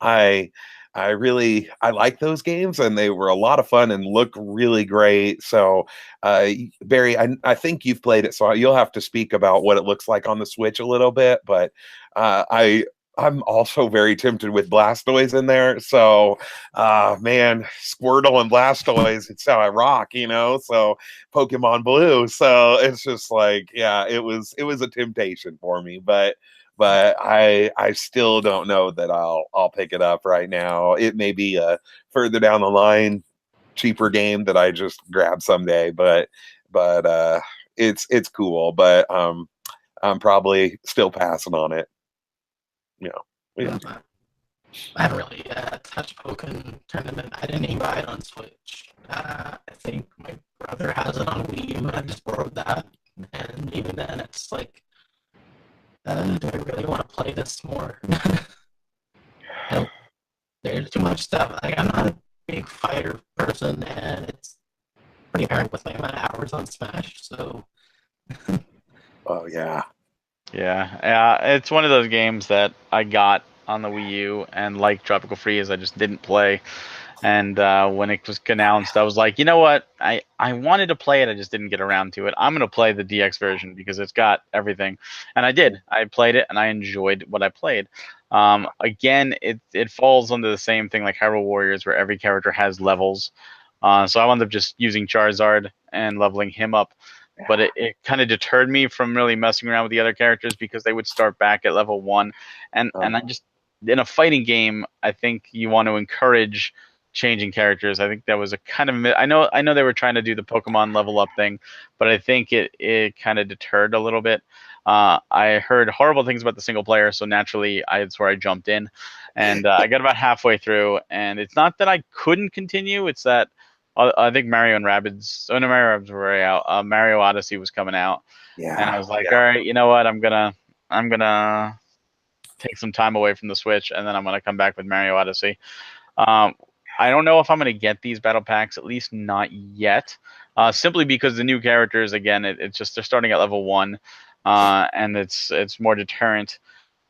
I I like those games, and they were a lot of fun and look really great. So Barry, I think you've played it, so you'll have to speak about what it looks like on the Switch a little bit. But I'm also very tempted with Blastoise in there. So man, Squirtle and Blastoise, it's how I rock, So Pokemon Blue. So it's just like, yeah, it was a temptation for me, but I still don't know that I'll pick it up right now. It may be a further down the line cheaper game that I just grab someday, but it's cool. But I'm probably still passing on it. Yeah. I haven't really touched Pokken Tournament. I didn't even buy it on Switch. I think my brother has it on Wii U, and I just borrowed that. And even then, it's like, do I really want to play this more? There's too much stuff. Like, I'm not a big fighter person, and it's pretty apparent with my amount of hours on Smash. So, oh yeah, it's one of those games that I got on the Wii U, and like Tropical Freeze, I just didn't play. And when it was announced, I was like, you know what? I wanted to play it. I just didn't get around to it. I'm going to play the DX version because it's got everything. And I did. I played it, and I enjoyed what I played. Again, it falls under the same thing like Hyrule Warriors, where every character has levels. So I wound up just using Charizard and leveling him up. But it kind of deterred me from really messing around with the other characters because they would start back at level 1. And I just, in a fighting game, I think you want to encourage changing characters. I think that was a kind of, I know they were trying to do the Pokemon level up thing, but I think it kind of deterred a little bit. I heard horrible things about the single player, so naturally that's where I jumped in, and I got about halfway through, and it's not that I couldn't continue, it's that I think Mario and Rabbids, oh no, Mario Rabbids were already out. Mario Odyssey was coming out, and I was like, all right, you know what, I'm gonna take some time away from the Switch, and then I'm gonna come back with Mario Odyssey. I don't know if I'm going to get these battle packs, at least not yet, simply because the new characters, again, it's just they're starting at level 1, and it's more deterrent.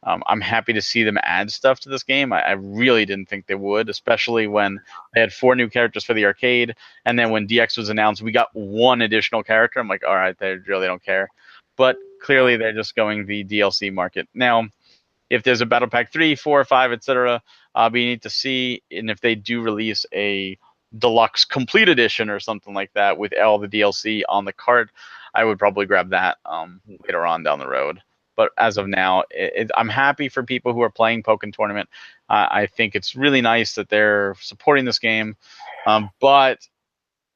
I'm happy to see them add stuff to this game. I really didn't think they would, especially when they had 4 new characters for the arcade, and then when DX was announced, we got 1 additional character. I'm like, all right, they really don't care. But clearly they're just going the DLC market. Now, if there's a Battle Pack 3, 4, 5, etc., we need to see, and if they do release a deluxe complete edition or something like that with all the DLC on the cart, I would probably grab that later on down the road. But as of now, I'm happy for people who are playing Pokken Tournament. I think it's really nice that they're supporting this game, but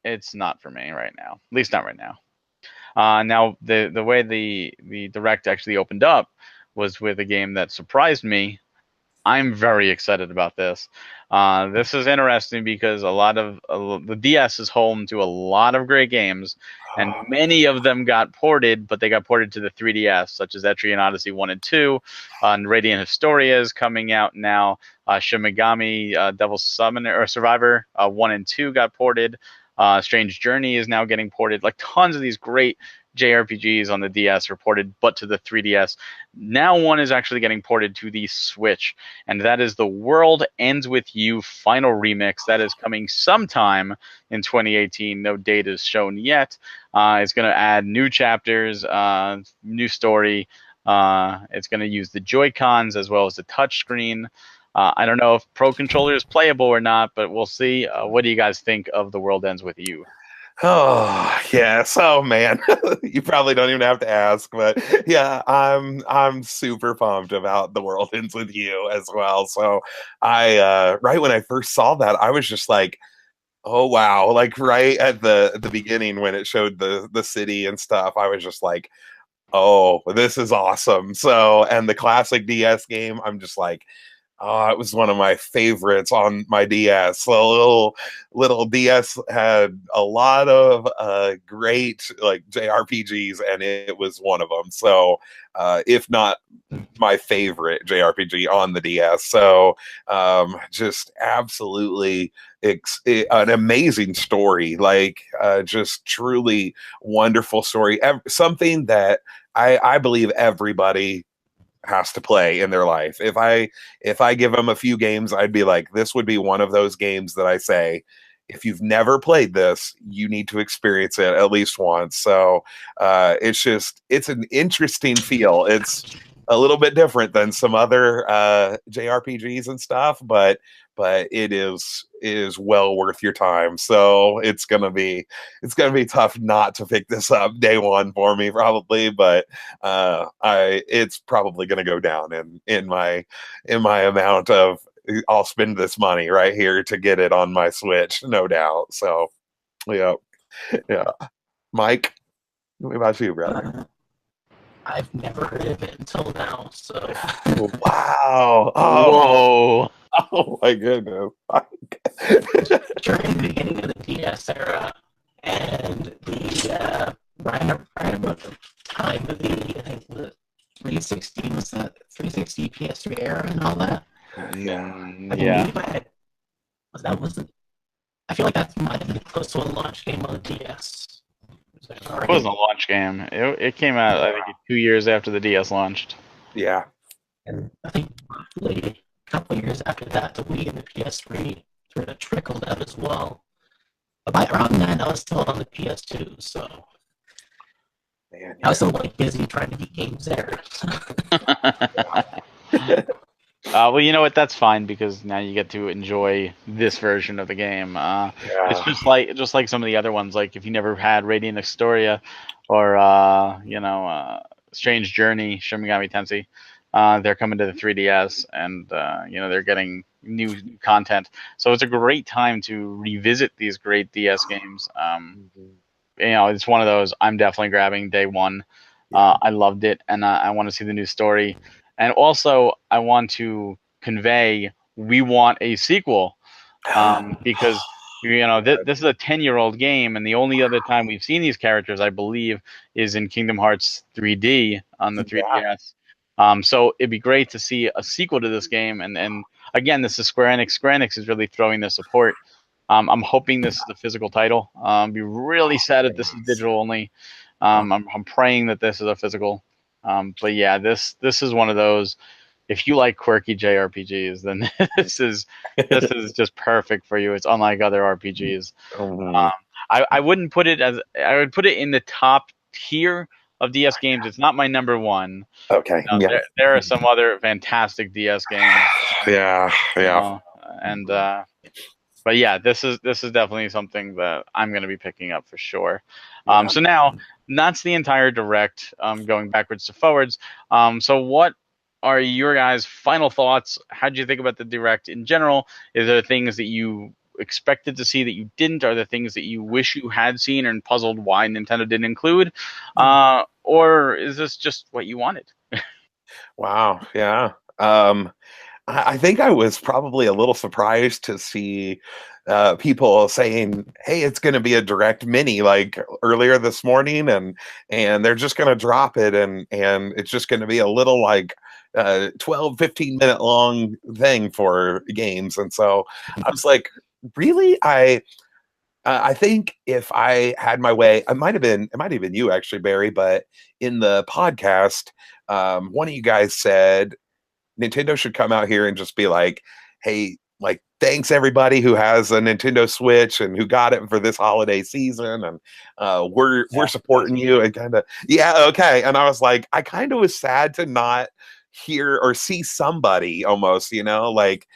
it's not for me right now. At least not right now. Now, the way the Direct actually opened up was with a game that surprised me. I'm very excited about this. This is interesting because a lot of the DS is home to a lot of great games, and many of them got ported, but they got ported to the 3DS, such as Etrian Odyssey 1 and 2, and Radiant Historia is coming out now. Shin Megami Devil's Summoner or Survivor 1 and 2 got ported. Strange Journey is now getting ported. Like tons of these great JRPGs on the DS are ported, but to the 3DS. Now one is actually getting ported to the Switch, and that is The World Ends With You Final Remix. That is coming sometime in 2018. No date is shown yet. It's going to add new chapters, new story. It's going to use the Joy-Cons as well as the touchscreen. I don't know if Pro Controller is playable or not, but we'll see. What do you guys think of The World Ends With You? Oh yes, oh man, you probably don't even have to ask, but yeah, I'm super pumped about The World Ends With You as well. So I right when I first saw that, I was just like, oh wow, like right at the beginning when it showed the city and stuff, I was just like, oh, this is awesome. So and the classic DS game, I'm just like, oh, it was one of my favorites on my DS. So little DS had a lot of great like JRPGs, and it was one of them. So if not my favorite JRPG on the DS. So just absolutely an amazing story, like just truly wonderful story. Something that I believe everybody has to play in their life. If I give them a few games, I'd be like, this would be one of those games that I say, if you've never played this, you need to experience it at least once. So it's an interesting feel. It's a little bit different than some other JRPGs and stuff, but it is well worth your time. So it's gonna be tough not to pick this up day one for me probably, but it's probably gonna go down in my amount of I'll spend this money right here to get it on my Switch, no doubt. So yeah. Mike, what about you, brother? I've never heard of it until now, so Wow. Whoa. Oh my goodness. during the beginning of the DS era and the right about the time of the I think the 360 was that 360 PS3 era and all that. Yeah. I Yeah. believe I feel like that might have been close to a launch game on the DS. It wasn't a launch game. It came out, I think, 2 years after the DS launched. Yeah. And I think roughly a couple of years after that, the Wii and the PS3 sort of trickled out as well. But by around then, I was still on the PS2, so Man, I was still like busy trying to get games there. Well, you know what? That's fine because now you get to enjoy this version of the game. It's just like some of the other ones. Like if you never had Radiant Historia or Strange Journey, Shin Megami Tensei, they're coming to the 3DS, and they're getting new content. So it's a great time to revisit these great DS games. It's one of those I'm definitely grabbing day one. I loved it, and I want to see the new story. And also, I want to convey we want a sequel because this is a 10-year-old game, and the only other time we've seen these characters, I believe, is in Kingdom Hearts 3D on the 3DS. So it'd be great to see a sequel to this game, and again, this is Square Enix. Square Enix is really throwing their support. I'm hoping this is a physical title. Be really sad if this is digital only. I'm praying that this is a physical. But yeah, this is one of those. If you like quirky JRPGs, then this is just perfect for you. It's unlike other RPGs. I wouldn't put it as I would put it in the top tier of DS games. It's not my number one. Okay. There are some other fantastic DS games. And but yeah, this is definitely something that I'm going to be picking up for sure. So now that's the entire direct, going backwards to forwards. So what are your guys' final thoughts? How did you think about the direct in general? Is there things that you expected to see that you didn't? Are there things that you wish you had seen and puzzled why Nintendo didn't include? Or is this just what you wanted? Wow. Yeah. I think I was probably a little surprised to see people saying, "Hey, it's going to be a direct mini," like earlier this morning, and they're just going to drop it, and it's just going to be a little like 12-15 minute long thing for games. And so I was like, really? I think if I had my way, it might have been you actually, Barry, but in the podcast, one of you guys said Nintendo should come out here and just be like, "Hey, like, thanks everybody who has a Nintendo Switch and who got it for this holiday season, and we're supporting you." And kind of, okay. And I was like, I kind of was sad to not hear or see somebody almost, like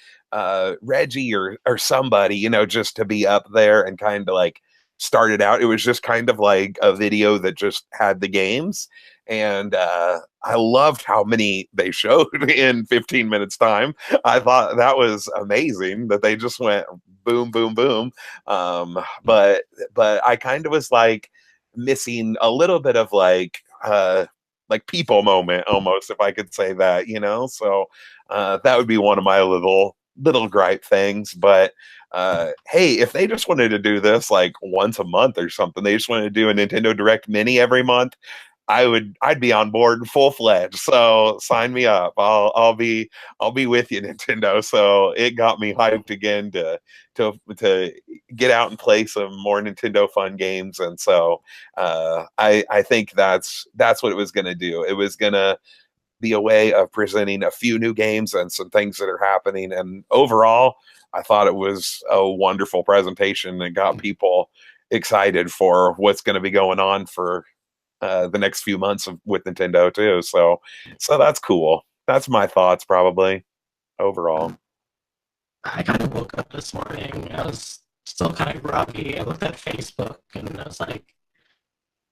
Reggie or somebody, just to be up there and kind of like started out. It was just kind of like a video that just had the games. And I loved how many they showed in 15 minutes time. I thought that was amazing that they just went boom, boom, boom. But I kind of was like missing a little bit of like people moment almost, if I could say that, So that would be one of my little gripe things. But hey, if they just wanted to do this like once a month or something, they just wanted to do a Nintendo Direct Mini every month, I'd be on board full-fledged. So sign me up. I'll be with you, Nintendo. So it got me hyped again to get out and play some more Nintendo fun games. And so I think that's what it was going to do. It was going to be a way of presenting a few new games and some things that are happening. And overall, I thought it was a wonderful presentation and got people excited for what's going to be going on for the next few months with Nintendo too. So that's cool. That's my thoughts probably overall. I kind of woke up this morning. I was still kind of groggy. I looked at Facebook and I was like,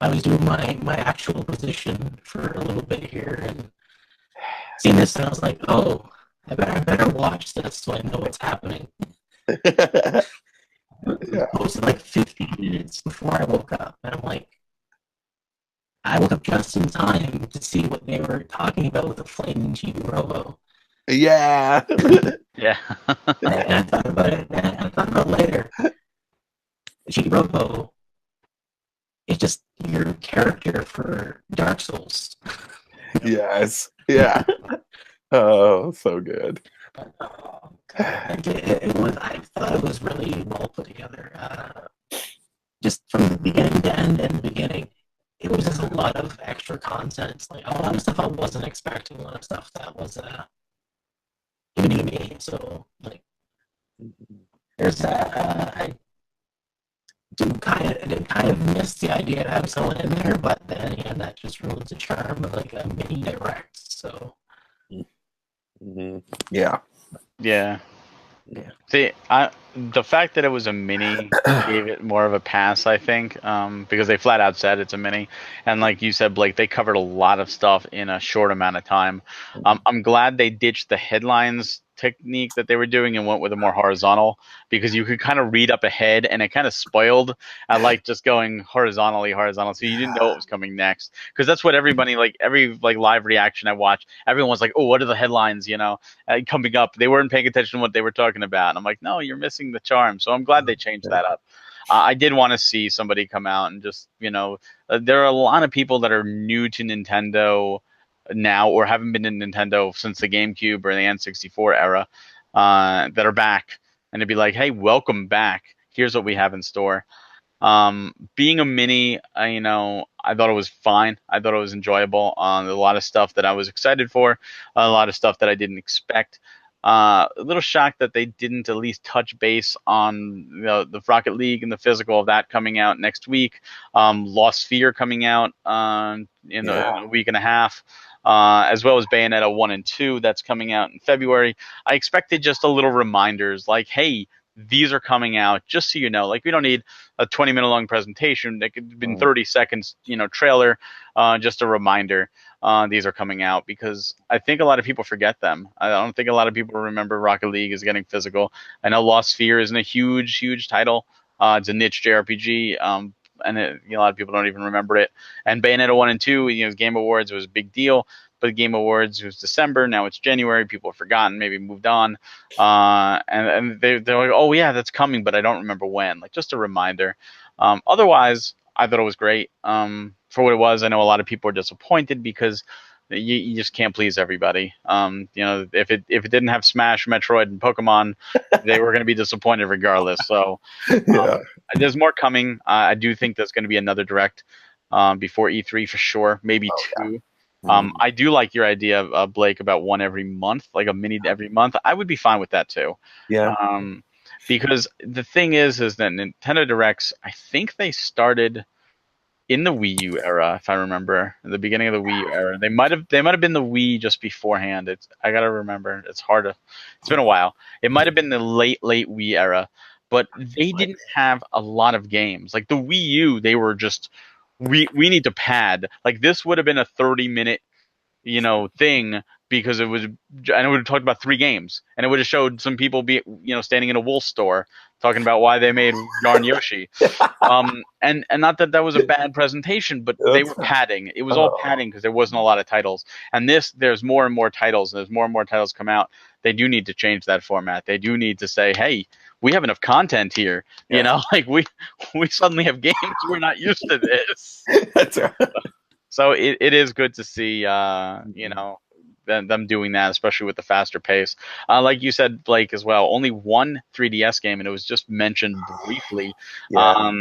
I was doing my actual position for a little bit here and seeing this, and I was like, oh, I better watch this so I know what's happening. It was posted like 15 minutes before I woke up, and I'm like, I woke up just in time to see what they were talking about with the flaming Chibi Robo. Yeah. Yeah. And I thought about it, and I thought about it later. Chibi Robo is just your character for Dark Souls. Yes. Yeah. Oh, so good. It was. I thought it was really well put together. Just from the beginning to end, and the beginning, it was just a lot of extra content. Like a lot of stuff I wasn't expecting. A lot of stuff that was new to me. So like, there's I do kind of miss the idea of having someone in there, but then again, that just ruins the charm of like a mini direct. So Mm-hmm. Yeah. Yeah. yeah, See, the fact that it was a mini gave it more of a pass, I think, because they flat out said it's a mini, and like you said, Blake, they covered a lot of stuff in a short amount of time. I'm glad they ditched the headlines technique that they were doing and went with a more horizontal, because you could kind of read up ahead, and it kind of spoiled. I like just going horizontal, so you didn't know what was coming next, because that's what everybody, like every like live reaction I watch, everyone's like, oh, what are the headlines, coming up? They weren't paying attention to what they were talking about. And I'm like, no, you're missing the charm. So I'm glad they changed that up. I did want to see somebody come out and just, there are a lot of people that are new to Nintendo now, or haven't been in Nintendo since the GameCube or the N64 era, that are back, and to be like, hey, welcome back. Here's what we have in store. Being a mini, I thought it was fine. I thought it was enjoyable. A lot of stuff that I was excited for, a lot of stuff that I didn't expect. A little shocked that they didn't at least touch base on the Rocket League and the physical of that coming out next week. Lost Sphere coming out in a week and a half. As well as Bayonetta 1 and 2 that's coming out in February. I expected just a little reminders like, hey, these are coming out, just so you know. Like, we don't need a 20-minute long presentation. It could have been 30 seconds, trailer, just a reminder. These are coming out, because I think a lot of people forget them. I don't think a lot of people remember Rocket League is getting physical. I know Lost Sphere isn't a huge title. It's a niche JRPG. And a lot of people don't even remember it. And Bayonetta 1 and 2, Game Awards was a big deal, but Game Awards was December. Now it's January. People have forgotten, maybe moved on. And they're like, oh, yeah, that's coming, but I don't remember when. Like, just a reminder. Otherwise, I thought it was great. For what it was, I know a lot of people are disappointed because you just can't please everybody. If it didn't have Smash, Metroid, and Pokemon, they were going to be disappointed regardless. So there's more coming. I do think there's going to be another direct before E3 for sure, maybe two. Yeah. I do like your idea, Blake, about one every month, like a mini every month. I would be fine with that too. Yeah. Because the thing is that Nintendo Directs, I think they started in the Wii U era, if I remember, in the beginning of the Wii U era. They might have been the Wii just beforehand. I gotta remember. It's been a while. It might have been the late Wii era, but they didn't have a lot of games. Like the Wii U, they were just we need to pad. Like, this would have been a 30-minute thing, because it was, and it would have talked about 3 games, and it would have showed some people standing in a wool store talking about why they made Yarn Yoshi. And not that was a bad presentation, but they were padding. It was all padding because there wasn't a lot of titles. And there's more and more titles, and as more and more titles come out, they do need to change that format. They do need to say, hey, we have enough content here. Like we suddenly have games. We're not used to this. That's right. So it is good to see, them doing that, especially with the faster pace. Like you said, Blake, as well, only one 3DS game, and it was just mentioned briefly. Yeah.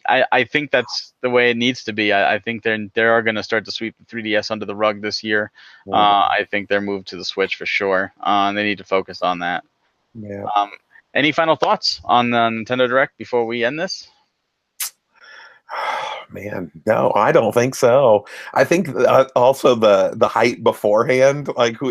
I think that's the way it needs to be. I think they are going to start to sweep the 3DS under the rug this year. I think they're moved to the Switch for sure. They need to focus on that. Yeah. Any final thoughts on the Nintendo Direct before we end this? Man, no, I don't think so. I think also the hype beforehand, like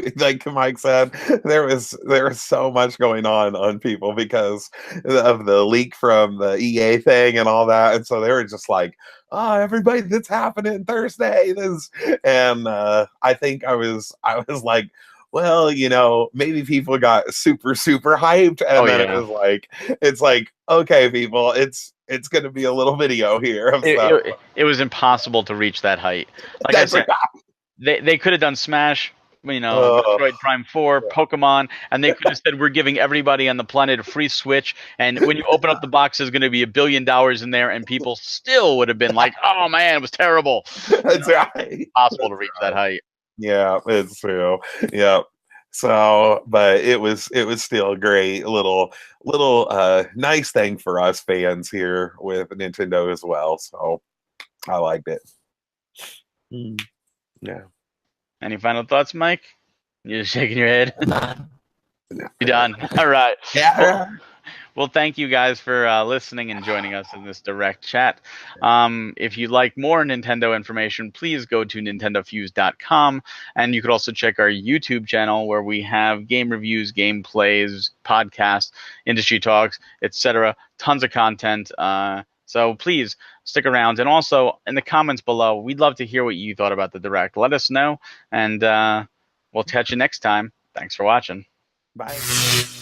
Mike said, there was so much going on people because of the leak from the EA thing and all that, and so they were just like, "Oh, everybody, that's happening Thursday." And I think I was like, well, maybe people got super hyped, and then it's like, okay, people, it's going to be a little video here of stuff. It was impossible to reach that height. Like That's I said, they could have done Smash, Metroid Prime 4, Pokemon, and they could have said, we're giving everybody on the planet a free Switch, and when you open up the box, there's going to be $1 billion in there, and people still would have been like, oh man, it was terrible. That's right. Impossible to reach that height. Yeah, it's true. Yeah. So, but it was still a great little nice thing for us fans here with Nintendo as well. So I liked it. Yeah. Any final thoughts, Mike? You're just shaking your head. Nah. You done? All right. Yeah. Well, thank you guys for listening and joining us in this direct chat. If you'd like more Nintendo information, please go to nintendofuse.com, and you could also check our YouTube channel where we have game reviews, gameplays, podcasts, industry talks, etc. Tons of content. So please stick around. And also in the comments below, we'd love to hear what you thought about the Direct. Let us know, and we'll catch you next time. Thanks for watching. Bye.